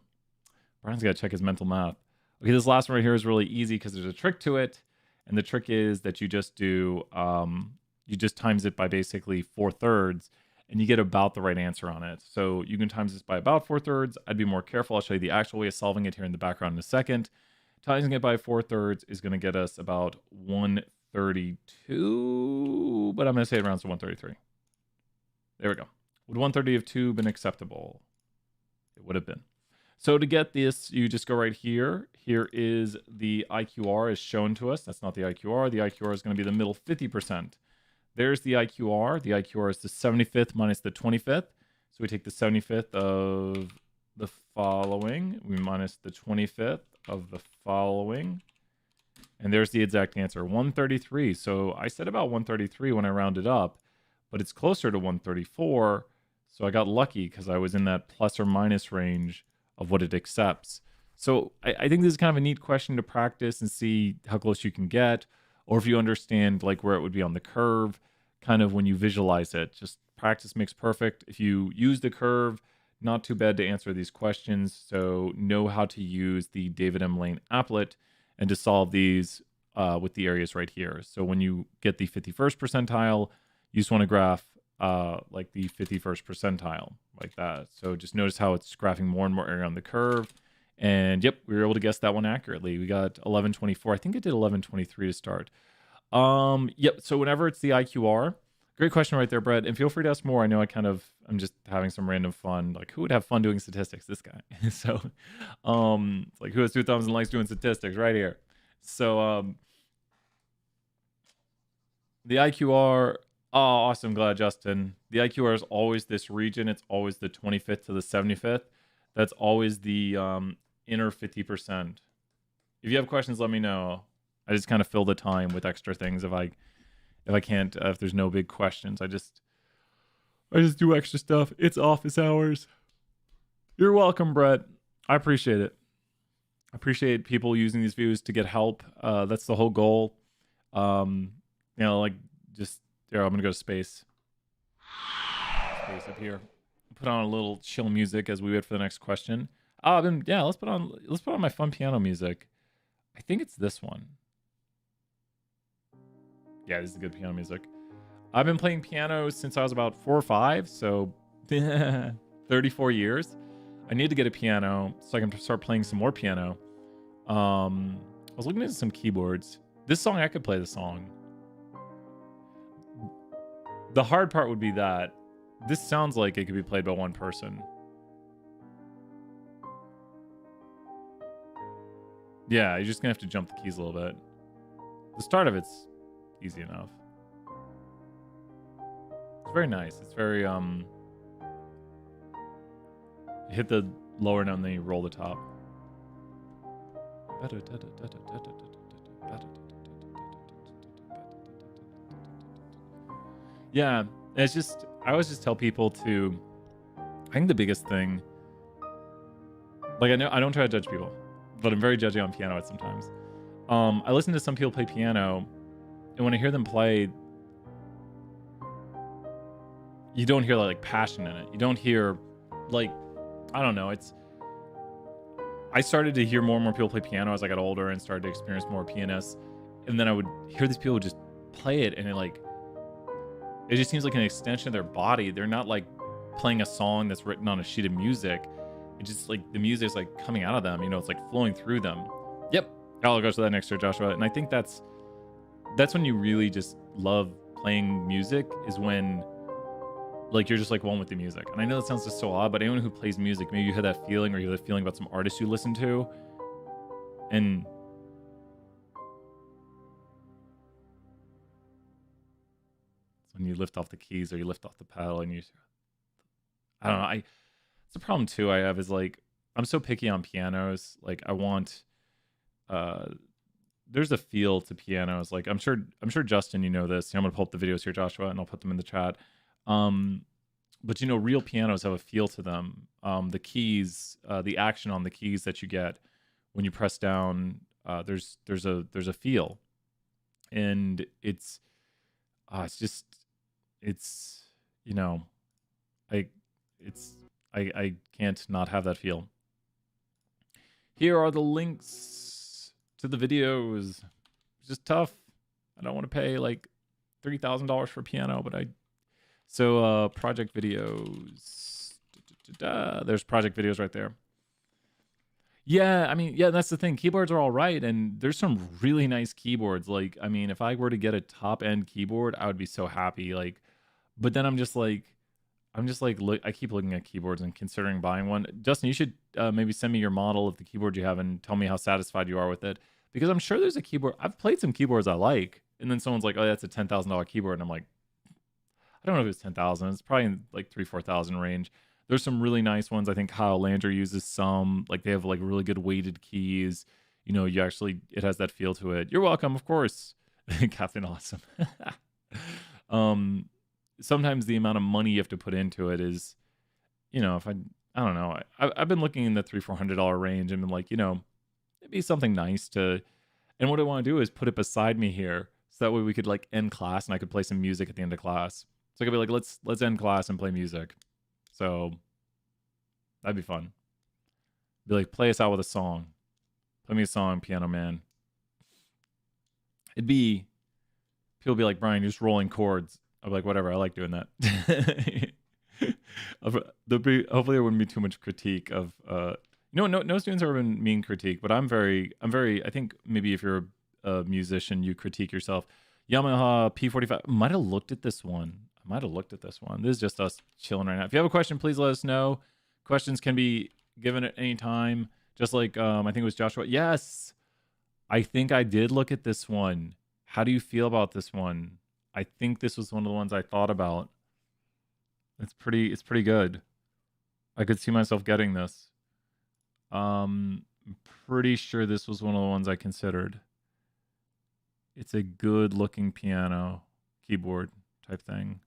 A: Brian's got to check his mental math. Okay, this last one right here is really easy because there's a trick to it. And the trick is that you just do, you just times it by basically 4/3, and you get about the right answer on it. So you can times this by about 4/3. I'd be more careful. I'll show you the actual way of solving it here in the background in a second. Timing it by 4/3 is going to get us about 132, but I'm going to say it rounds to 133. There we go. Would 130 have 2 been acceptable? It would have been. So to get this, you just go right here. Here is the IQR is shown to us. That's not the IQR. The IQR is going to be the middle 50%. There's the IQR. The IQR is the 75th minus the 25th. So we take the 75th of the following. We minus the 25th of the following. And there's the exact answer, 133. So I said about 133 when I rounded up, but it's closer to 134. So I got lucky because I was in that plus or minus range of what it accepts. So I think this is kind of a neat question to practice and see how close you can get, or if you understand where it would be on the curve, kind of when you visualize it. Just practice makes perfect. If you use the curve, not too bad to answer these questions. So know how to use the David M. Lane applet and to solve these with the areas right here. So when you get the 51st percentile, you just want to graph the 51st percentile. like that. So just notice how it's graphing more and more area on the curve. And yep, we were able to guess that one accurately. We got 1124. I think it did 1123 to start. Yep. So whenever it's the IQR, great question right there, Brett. And feel free to ask more. I know I'm just having some random fun. Like, who would have fun doing statistics? This guy. So, it's like, who has two thumbs and likes doing statistics right here. So, the IQR. Oh, awesome. Glad, Justin. The IQR is always this region. It's always the 25th to the 75th. That's always the inner 50%. If you have questions, let me know. I just kind of fill the time with extra things if I can't, if there's no big questions. I just do extra stuff. It's office hours. You're welcome, Brett. I appreciate it. I appreciate people using these views to get help. That's the whole goal. Like just there. I'm gonna go to space. Space up here. Put on a little chill music as we wait for the next question. Let's put on my fun piano music. I think it's this one. Yeah, this is good piano music. I've been playing piano since I was about 4 or 5, so 34 years. I need to get a piano so I can start playing some more piano. I was looking at some keyboards. This song, I could play the song. The hard part would be that this sounds like it could be played by one person. Yeah, you're just gonna have to jump the keys a little bit. The start of it's easy enough. It's very nice. It's very hit the lower note and then you roll the top. Yeah, it's just I always just tell people to. I think the biggest thing, like I don't try to judge people, but I'm very judgy on piano at sometimes. I listen to some people play piano, and when I hear them play, you don't hear like passion in it. You don't hear like, I don't know. I started to hear more and more people play piano as I got older and started to experience more pianists, and then I would hear these people just play it, and it just seems like an extension of their body. They're not like playing a song that's written on a sheet of music. It just like the music is like coming out of them. It's like flowing through them. Yep. I'll go to that next year, Joshua. And I think that's when you really just love playing music, is when like you're just like one with the music. And I know that sounds just so odd, but anyone who plays music, maybe you had that feeling, or you had a feeling about some artist you listen to, and when you lift off the keys or you lift off the pedal and I don't know. It's a problem too I have is like, I'm so picky on pianos. Like I want, there's a feel to pianos. Like I'm sure Justin, you know this. I'm going to pull up the videos here, Joshua, and I'll put them in the chat. But real pianos have a feel to them. The keys, the action on the keys that you get when you press down, there's a feel, and I can't not have that feel. Here are the links to the videos. It's just tough. I don't want to pay like $3,000 for a piano, but project videos. There's project videos right there. Yeah, that's the thing. Keyboards are all right, and there's some really nice keyboards. Like, if I were to get a top-end keyboard, I would be so happy. Like, but then I'm just like, I keep looking at keyboards and considering buying one. Justin, you should maybe send me your model of the keyboard you have and tell me how satisfied you are with it. Because I'm sure there's a keyboard. I've played some keyboards I like, and then someone's like, "Oh, that's a $10,000 keyboard," and I'm like, I don't know if it's 10,000. It's probably in like 3,000-4,000 range. There's some really nice ones. I think Kyle Lander uses some. Like they have like really good weighted keys. It has that feel to it. You're welcome, of course, Captain Awesome. Sometimes the amount of money you have to put into it is, if I don't know. I've been looking in the $300-400 range and been like, it'd be something nice to. And what I want to do is put it beside me here, so that way we could like end class and I could play some music at the end of class. So I could be like, let's end class and play music. So that'd be fun. Be like, play us out with a song. Play me a song, Piano Man. People be like, Brian, you're just rolling chords. I'd be like, whatever, I like doing that. Hopefully there wouldn't be too much critique of no students have ever been mean critique, but I'm very I think maybe if you're a musician you critique yourself. Yamaha P45. Might have looked at this one. This is just us chilling right now. If you have a question, please let us know. Questions can be given at any time. Just like I think it was Joshua. Yes. I think I did look at this one. How do you feel about this one? I think this was one of the ones I thought about. It's pretty good. I could see myself getting this. I'm pretty sure this was one of the ones I considered. It's a good looking piano keyboard type thing.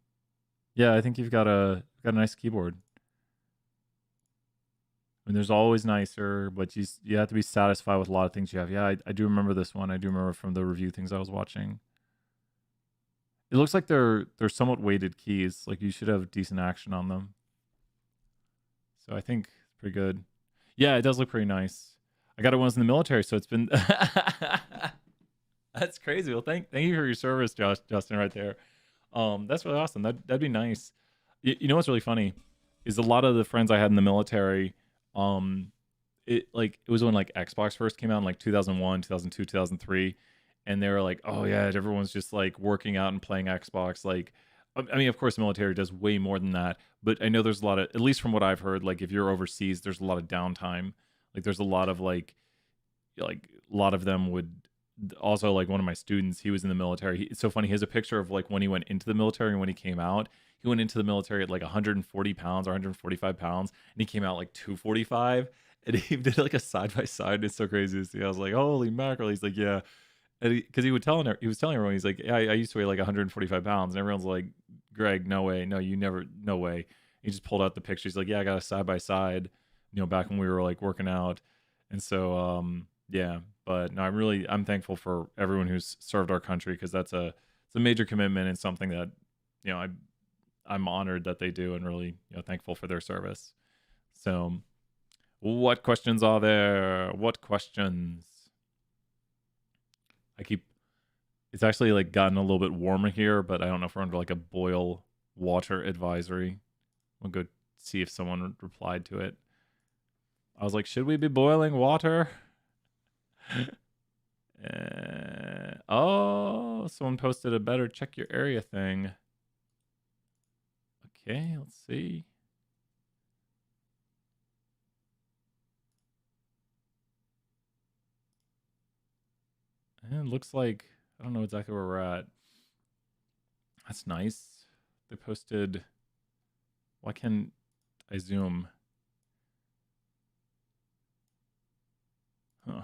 A: Yeah, I think you've got a nice keyboard. I mean, there's always nicer, but you have to be satisfied with a lot of things you have. Yeah, I do remember this one. I do remember from the review things I was watching. It looks like they're somewhat weighted keys. Like you should have decent action on them. So I think it's pretty good. Yeah, it does look pretty nice. I got it when I was in the military, so it's been That's crazy. Well, thank you for your service, Justin, right there. That's really awesome. That'd be nice. You know what's really funny is a lot of the friends I had in the military, it was when like Xbox first came out in like 2001, 2002, 2003, and they were like, "Oh yeah, everyone's just like working out and playing Xbox." Like, I mean, of course, the military does way more than that, but I know there's a lot of, at least from what I've heard, like if you're overseas, there's a lot of downtime. Like, there's a lot of like a lot of them would also, like one of my students, he was in the military. It's so funny. He has a picture of like when he went into the military and when he came out. He went into the military at like 140 pounds or 145 pounds, and he came out like 245. And he did like a side by side. It's so crazy to see. I was like, holy mackerel. He's like, yeah, because he was telling everyone, he's like, yeah, I used to weigh like 145 pounds, and everyone's like, Greg, no way, no, you never, no way. He just pulled out the picture. He's like, yeah, I got a side by side, back when we were like working out, and so yeah. But no, I'm thankful for everyone who's served our country, because it's a major commitment and something that I'm honored that they do, and really thankful for their service. So, what questions are there? What questions? It's actually like gotten a little bit warmer here, but I don't know if we're under like a boil water advisory. We'll go see if someone replied to it. I was like, should we be boiling water? Oh, someone posted a better check your area thing. Okay, let's see. And it looks like, I don't know exactly where we're at. That's nice. They posted, why can't I zoom? Huh.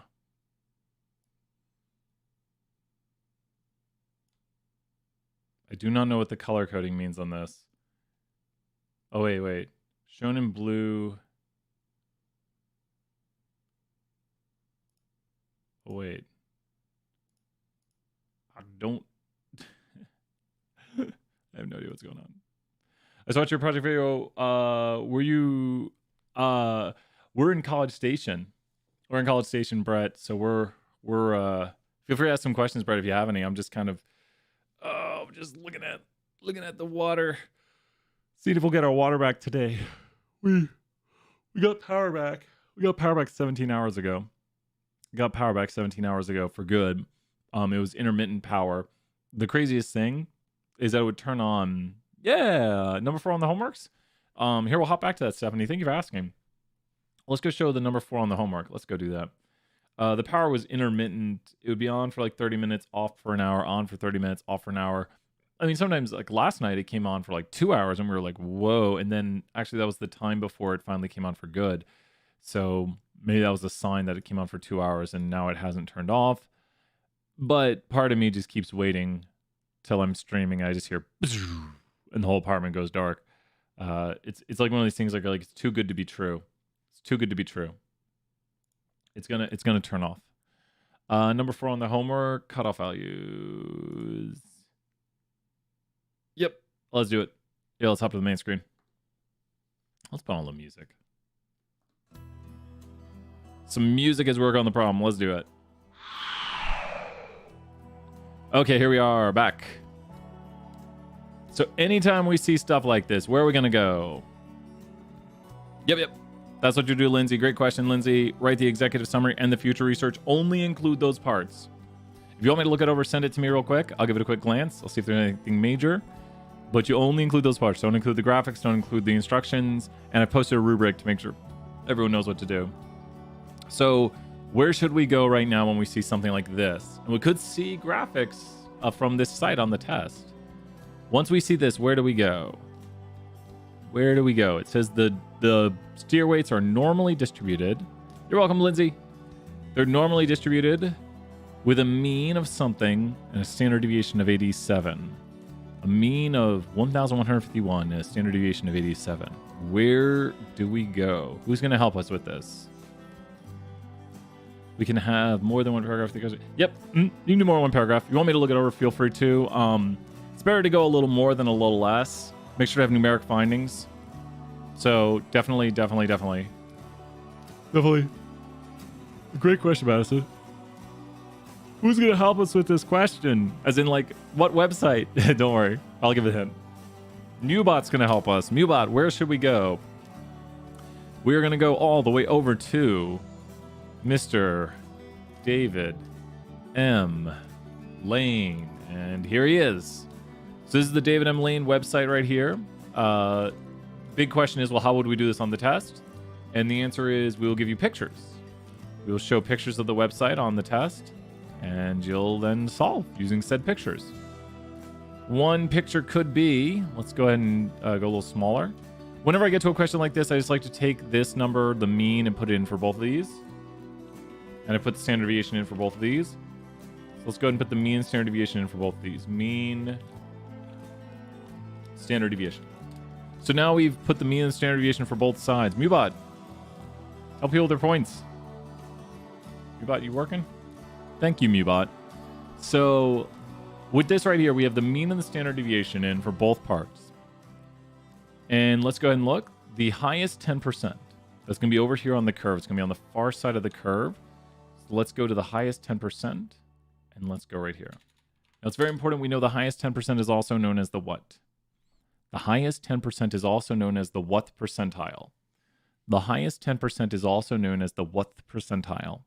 A: I do not know what the color coding means on this. Oh, wait. Shown in blue. Oh, wait. I don't... I have no idea what's going on. I saw your project video. Were you... we're in College Station. We're in College Station, Brett. So we're feel free to ask some questions, Brett, if you have any. I'm just kind of... just looking at the water. See if we'll get our water back today. We got power back. We got power back 17 hours ago. For good. It was intermittent power. The craziest thing is that it would turn on. Yeah, number 4 on the homeworks. Here, we'll hop back to that, Stephanie. Thank you for asking. Let's go show the number 4 on the homework. Let's go do that. The power was intermittent. It would be on for like 30 minutes, off for an hour, on for 30 minutes, off for an hour. I mean, sometimes like last night it came on for like 2 hours and we were like, whoa. And then actually that was the time before it finally came on for good. So maybe that was a sign that it came on for 2 hours and now it hasn't turned off. But part of me just keeps waiting till I'm streaming. I just hear and the whole apartment goes dark. It's like one of these things like it's too good to be true. It's too good to be true. It's gonna turn off. Number 4 on the homework, cutoff values. Yep, let's do it. Yeah, let's hop to the main screen. Let's put on a little music. Some music as we work on the problem. Let's do it. Okay, here we are, back. So anytime we see stuff like this, where are we gonna go? Yep. That's what you do, Lindsay. Great question, Lindsay. Write the executive summary and the future research. Only include those parts. If you want me to look it over, send it to me real quick. I'll give it a quick glance. I'll see if there's anything major. But you only include those parts. Don't include the graphics. Don't include the instructions. And I posted a rubric to make sure everyone knows what to do. So where should we go right now when we see something like this? And we could see graphics from this site on the test. Once we see this, where do we go? Where do we go? It says the steer weights are normally distributed. You're welcome, Lindsay. They're normally distributed with a mean of something and a standard deviation of 87. A mean of 1,151 and a standard deviation of 87. Where do we go? Who's going to help us with this? We can have more than one paragraph. Yep, you can do more than one paragraph. If you want me to look it over, feel free to. It's better to go a little more than a little less. Make sure to have numeric findings. So definitely. Great question, Madison. Who's going to help us with this question? As in, like, what website? Don't worry. I'll give it a hint. Mubot's going to help us. Mubot, where should we go? We're going to go all the way over to Mr. David M. Lane. And here he is. So this is the David M. Lane website right here. Big question is, well, how would we do this on the test? And the answer is we will give you pictures. We will show pictures of the website on the test, and you'll then solve using said pictures. One picture could be, let's go ahead and go a little smaller. Whenever I get to a question like this, I just like to take this number, the mean, and put it in for both of these. And I put the standard deviation in for both of these. So let's go ahead and put the mean and standard deviation in for both of these. Mean, standard deviation. So now we've put the mean and standard deviation for both sides. Mubot, help people with their points. Mubot, you working? Thank you, Mubot. So with this right here, we have the mean and the standard deviation in for both parts. And let's go ahead and look. The highest 10%. That's going to be over here on the curve. It's going to be on the far side of the curve. So let's go to the highest 10%. And let's go right here. Now, it's very important we know the highest 10% is also known as the what? The highest 10% is also known as the what percentile. The highest 10% is also known as the what percentile.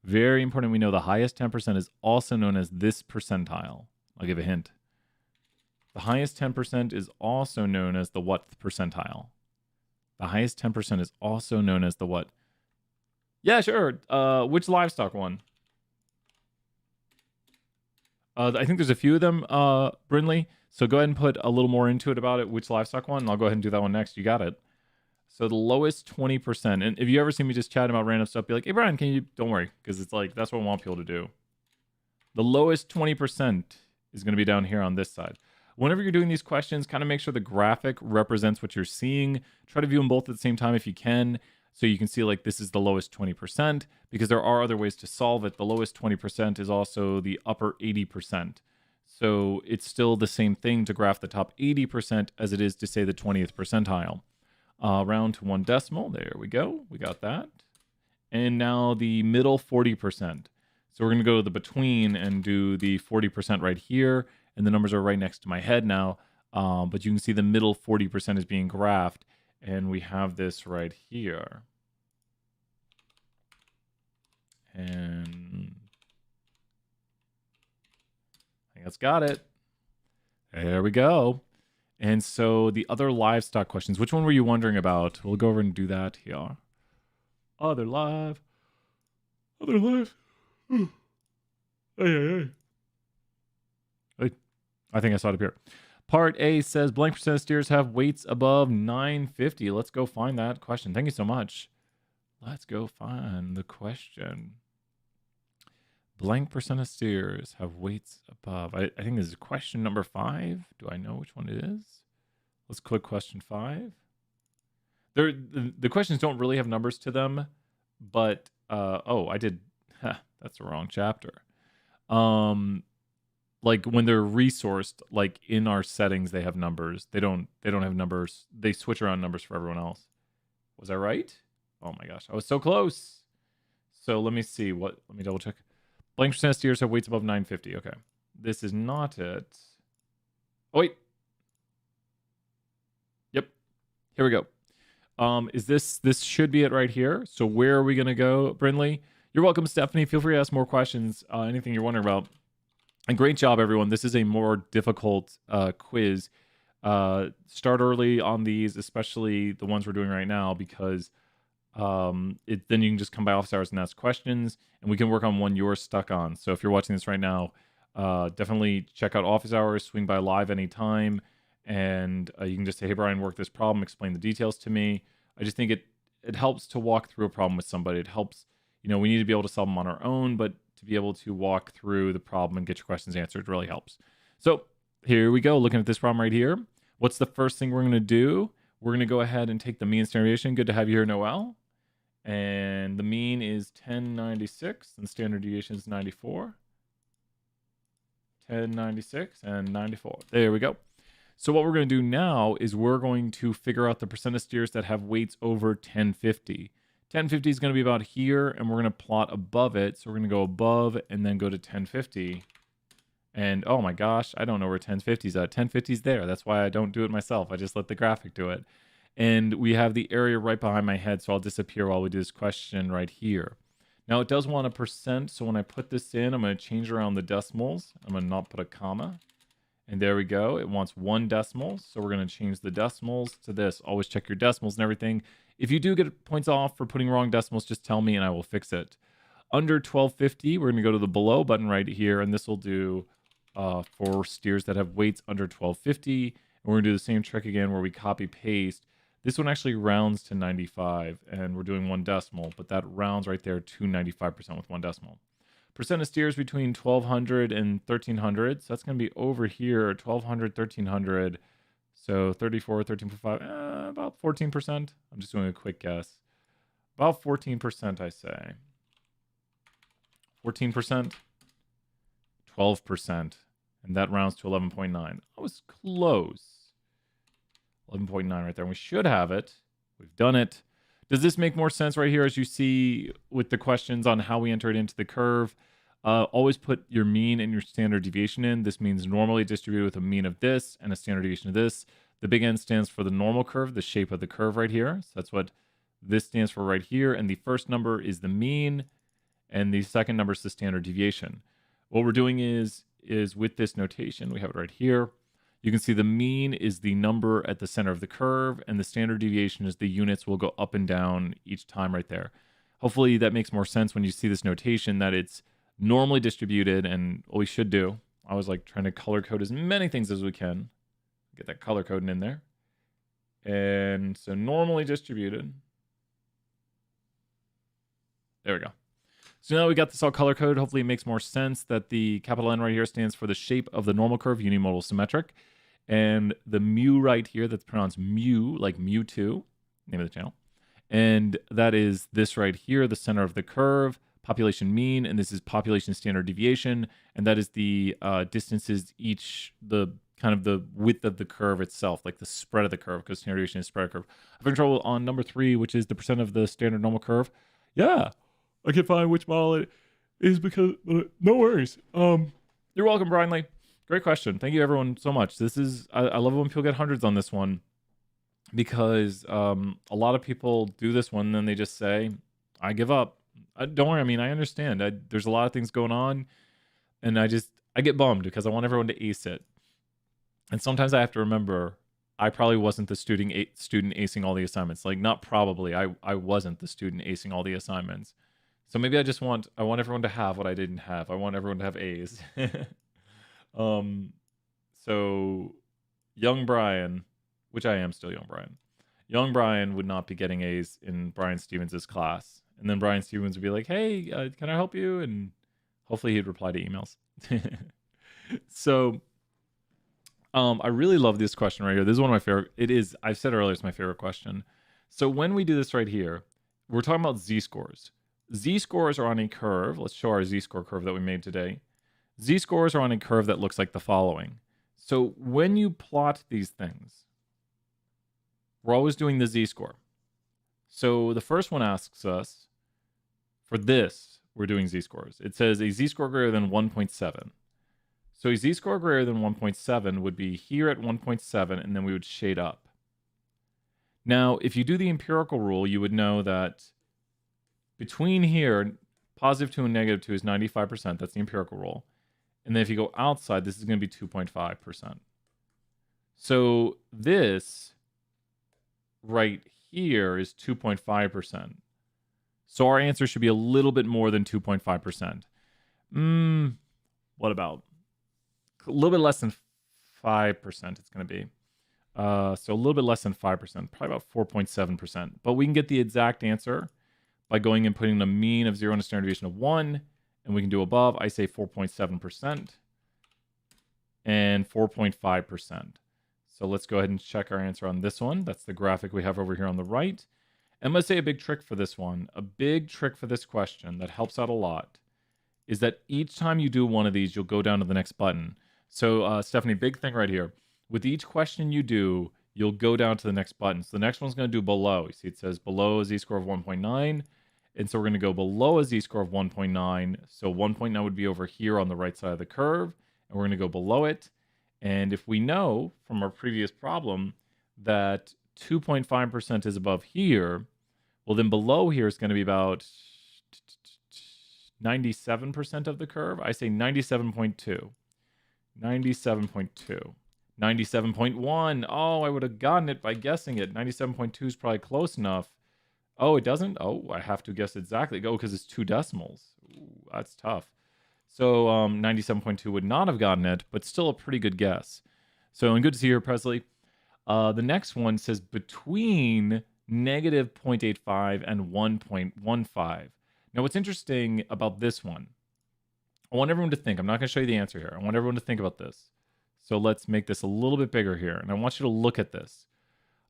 A: Very important we know the highest 10% is also known as this percentile. I'll give a hint. The highest 10% is also known as the what percentile. The highest 10% is also known as the what? Yeah, sure. Which livestock one? I think there's a few of them, Brinley. So go ahead and put a little more into it about it. Which livestock one? And I'll go ahead and do that one next. You got it. So the lowest 20%. And if you ever see me just chatting about random stuff, be like, hey, Brian, can you... Don't worry, because it's like, that's what I want people to do. The lowest 20% is going to be down here on this side. Whenever you're doing these questions, kind of make sure the graphic represents what you're seeing. Try to view them both at the same time if you can. So you can see like this is the lowest 20%, because there are other ways to solve it. The lowest 20% is also the upper 80%. So it's still the same thing to graph the top 80% as it is to say the 20th percentile. Round to one decimal. There we go. We got that. And now the middle 40%. So we're going to go to the between and do the 40% right here. And the numbers are right next to my head now. But you can see the middle 40% is being graphed. And we have this right here. And I think that's got it. There we go. And so the other livestock questions, which one were you wondering about? We'll go over and do that here. Other live. Hey. I think I saw it appear. Part A says blank percent of steers have weights above 950. Let's go find that question. Thank you so much. Let's go find the question. Blank percent of steers have weights above. I think this is question number 5. Do I know which one it is? Let's click question 5. The questions don't really have numbers to them, but oh, I did. That's the wrong chapter. Like when they're resourced, like in our settings, they have numbers. They don't have numbers. They switch around numbers for everyone else. Was I right? Oh my gosh, I was so close. So let me see let me double check. Blank percent of steers have weights above 950. Okay. This is not it. Oh, wait. Yep. Here we go. Is this should be it right here. So where are we gonna go, Brinley? You're welcome, Stephanie. Feel free to ask more questions, anything you're wondering about. And great job, everyone. This is a more difficult quiz. Start early on these, especially the ones we're doing right now, because then you can just come by office hours and ask questions, and we can work on one you're stuck on. So if you're watching this right now, definitely check out office hours, swing by live anytime, and you can just say, hey, Brian, work this problem, explain the details to me. I just think it helps to walk through a problem with somebody. It helps, we need to be able to solve them on our own, but to be able to walk through the problem and get your questions answered really helps. So here we go, looking at this problem right here. What's the first thing we're going to do? We're going to go ahead and take the mean standard deviation. Good to have you here, Noel. And the mean is 1096, and standard deviation is 94. 1096 and 94. There we go. So what we're going to do now is we're going to figure out the percent of steers that have weights over 1050. 1050 is going to be about here, and we're going to plot above it. So we're going to go above and then go to 1050. And oh my gosh, I don't know where 1050 is at. 1050 is there. That's why I don't do it myself. I just let the graphic do it. And we have the area right behind my head, so I'll disappear while we do this question right here. Now it does want a percent, so when I put this in, I'm going to change around the decimals. I'm going to not put a comma. And there we go. It wants 1 decimal, so we're going to change the decimals to this. Always check your decimals and everything. If you do get points off for putting wrong decimals, just tell me and I will fix it. Under 1250, we're going to go to the below button right here, and this will do for steers that have weights under 1250. And we're going to do the same trick again where we copy paste. This one actually rounds to 95, and we're doing 1 decimal, but that rounds right there to 95% with 1 decimal. Percent of steers between 1200 and 1300, so that's going to be over here, 1200, 1300, so 34, 13.5, about 14%. I'm just doing a quick guess. About 14%, I say. 14%, 12%, and that rounds to 11.9. I was close. 11.9 right there. And we should have it. We've done it. Does this make more sense right here as you see with the questions on how we enter it into the curve? Always put your mean and your standard deviation in. This means normally distributed with a mean of this and a standard deviation of this. The big N stands for the normal curve, the shape of the curve right here. So that's what this stands for right here. And the first number is the mean, and the second number is the standard deviation. What we're doing is with this notation, we have it right here. You can see the mean is the number at the center of the curve, and the standard deviation is the units will go up and down each time right there. Hopefully that makes more sense when you see this notation, that it's normally distributed, and what we should do, I was like trying to color code as many things as we can. Get that color coding in there. And so normally distributed. There we go. So now we got this all color coded. Hopefully it makes more sense that the capital N right here stands for the shape of the normal curve, unimodal symmetric. And the mu right here, that's pronounced mu, like Mewtwo, name of the channel. And that is this right here, the center of the curve, population mean, and this is population standard deviation. And that is the distances each, the kind of the width of the curve itself, like the spread of the curve, because standard deviation is spread of curve. I'm having trouble on number 3, which is the percent of the standard normal curve. Yeah, I can't find which model it is because, no worries. You're welcome, Brian Lee. Great question. Thank you, everyone, so much. This is, I love it when people get hundreds on this one, because a lot of people do this one and then they just say, I give up. Don't worry. I mean, I understand. There's a lot of things going on, and I get bummed because I want everyone to ace it. And sometimes I have to remember, I probably wasn't the student acing all the assignments. Like, not probably. I wasn't the student acing all the assignments. So maybe I want everyone to have what I didn't have. I want everyone to have A's. So young Brian, which I am still young Brian would not be getting A's in Brian Stevens' class. And then Brian Stevens would be like, hey, can I help you? And hopefully he'd reply to emails. So I really love this question right here. This is one of my favorite. It is, I've said earlier, it's my favorite question. So when we do this right here, we're talking about z-scores. Z-scores are on a curve. Let's show our z-score curve that we made today. Z-scores are on a curve that looks like the following. So when you plot these things, we're always doing the z-score. So the first one asks us, for this, we're doing z-scores. It says a z-score greater than 1.7. So a z-score greater than 1.7 would be here at 1.7, and then we would shade up. Now, if you do the empirical rule, you would know that between here, positive 2 and negative 2 is 95%. That's the empirical rule. And then if you go outside, this is going to be 2.5%. So this right here is 2.5%. So our answer should be a little bit more than 2.5%. What about? A little bit less than 5% it's going to be. So a little bit less than 5%, probably about 4.7%. But we can get the exact answer by going and putting the mean of 0 and a standard deviation of 1. And we can do above, I say 4.7% and 4.5%. So let's go ahead and check our answer on this one. That's the graphic we have over here on the right. And I'm going to say a big trick for this one. A big trick for this question that helps out a lot is that each time you do one of these, you'll go down to the next button. So Stephanie, big thing right here. With each question you do, you'll go down to the next button. So the next one's going to do below. You see it says below a z-score of 1.9. And so we're going to go below a z-score of 1.9. So 1.9 would be over here on the right side of the curve. And we're going to go below it. And if we know from our previous problem that 2.5% is above here, well, then below here is going to be about 97% of the curve. I say 97.2. 97.2. 97.1. Oh, I would have gotten it by guessing it. 97.2 is probably close enough. Oh, it doesn't? Oh, I have to guess exactly. Go because it's 2 decimals. Ooh, that's tough. So 97.2 would not have gotten it, but still a pretty good guess. So, and good to see you, Presley. The next one says between negative 0.85 and 1.15. Now, what's interesting about this one, I want everyone to think. I'm not going to show you the answer here. I want everyone to think about this. So let's make this a little bit bigger here. And I want you to look at this.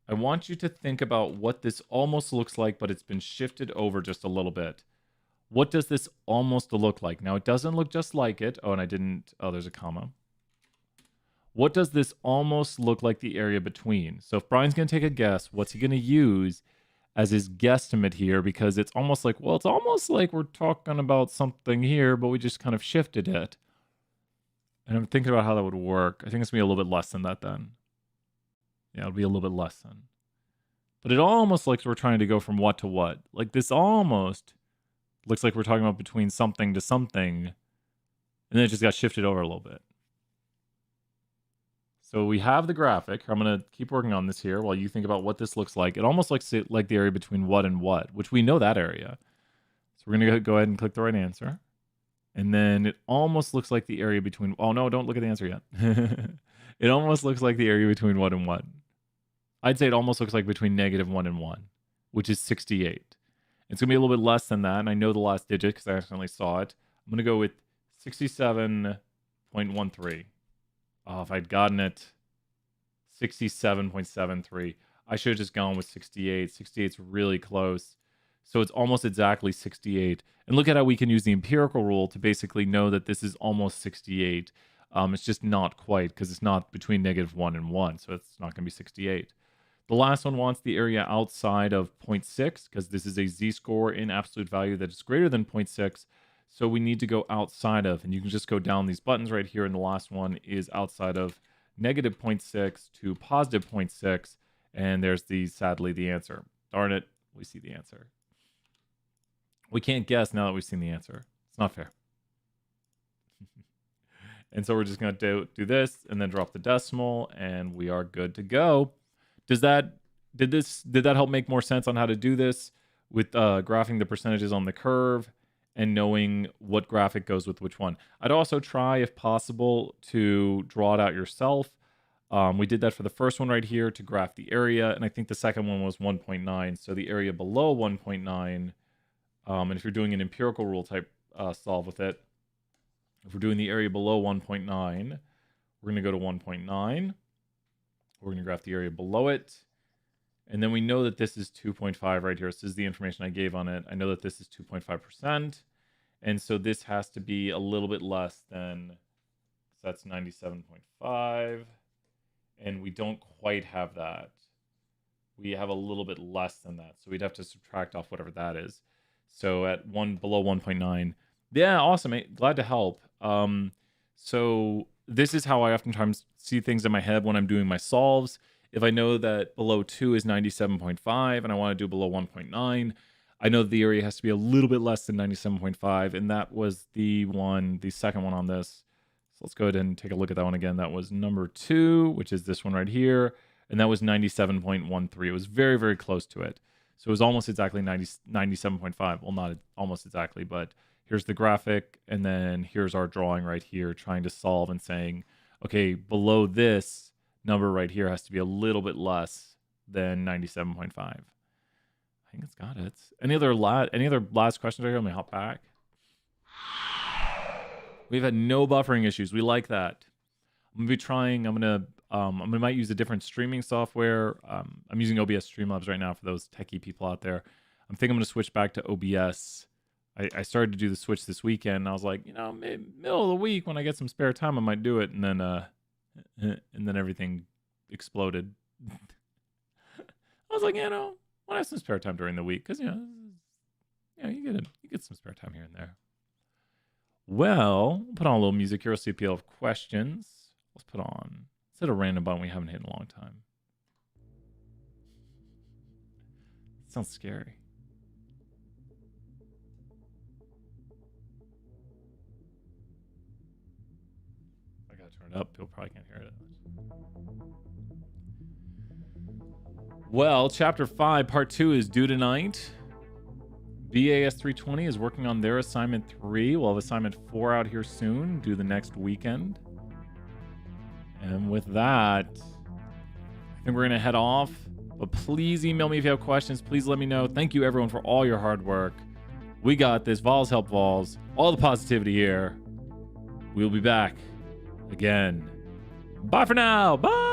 A: I want you to think about what this almost looks like, but it's been shifted over just a little bit. What does this almost look like? Now, it doesn't look just like it. Oh, and I didn't. Oh, there's a comma. What does this almost look like the area between? So if Brian's going to take a guess, what's he going to use as his guesstimate here? Because it's almost like, well, it's almost like we're talking about something here, but we just kind of shifted it. And I'm thinking about how that would work. I think it's going to be a little bit less than that then. Yeah, it'll be a little bit less than. But it almost looks like we're trying to go from what to what. Like this almost looks like we're talking about between something to something. And then it just got shifted over a little bit. So we have the graphic. I'm going to keep working on this here while you think about what this looks like. It almost looks like the area between what and what, which we know that area. So we're going to go ahead and click the right answer. And then it almost looks like the area between... Oh, no, don't look at the answer yet. It almost looks like the area between what and what. I'd say it almost looks like between negative 1 and 1, which is 68. It's going to be a little bit less than that. And I know the last digit because I accidentally saw it. I'm going to go with 67.13. Oh, if I'd gotten it, 67.73. I should have just gone with 68. 68's really close. So it's almost exactly 68. And look at how we can use the empirical rule to basically know that this is almost 68. It's just not quite because it's not between negative 1 and 1. So it's not going to be 68. The last one wants the area outside of 0.6 because this is a z-score in absolute value that is greater than 0.6. So we need to go outside of, and you can just go down these buttons right here. And the last one is outside of negative 0.6 to positive 0.6. And there's sadly, the answer. Darn it, we see the answer. We can't guess now that we've seen the answer. It's not fair. And so we're just going to do this and then drop the decimal, and we are good to go. Did that help make more sense on how to do this with graphing the percentages on the curve and knowing what graphic goes with which one? I'd also try, if possible, to draw it out yourself. We did that for the first one right here to graph the area, and I think the second one was 1.9. So the area below 1.9, and if you're doing an empirical rule type solve with it, if we're doing the area below 1.9, we're going to go to 1.9. We're going to graph the area below it. And then we know that this is 2.5 right here. This is the information I gave on it. I know that this is 2.5%. And so this has to be a little bit less than, so that's 97.5. And we don't quite have that. We have a little bit less than that. So we'd have to subtract off whatever that is. So at below 1.9. Yeah, awesome. Glad to help. So this is how I oftentimes see things in my head when I'm doing my solves. If I know that below 2 is 97.5 and I want to do below 1.9, I know the area has to be a little bit less than 97.5, and that was the second one on this. So let's go ahead and take a look at that one again. That was number 2, which is this one right here, and that was 97.13. It was very, very close to it. So it was almost exactly 97.5. Well, not almost exactly, but here's the graphic, and then here's our drawing right here, trying to solve and saying, okay, below this number right here has to be a little bit less than 97.5. I think it's got it. Any other last questions? Let me hop back. We've had no buffering issues. We like that. I'm gonna be trying. I might use a different streaming software. I'm using OBS Streamlabs right now for those techie people out there. I'm thinking I'm gonna switch back to OBS. I started to do the switch this weekend. And I was like, middle of the week when I get some spare time, I might do it. And then everything exploded. I was like, when I have some spare time during the week, because you get some spare time here and there. Well, we'll put on a little music here. We'll see if you have questions. Let's put on, instead of a random button we haven't hit in a long time. It sounds scary. I gotta turn it up. People probably can't hear it. Well, Chapter 5, Part 2 is due tonight. BAS 320 is working on their assignment 3. We'll have assignment 4 out here soon, due the next weekend. And with that, I think we're going to head off. But please email me if you have questions. Please let me know. Thank you, everyone, for all your hard work. We got this. Vols help Vols. All the positivity here. We'll be back again. Bye for now. Bye.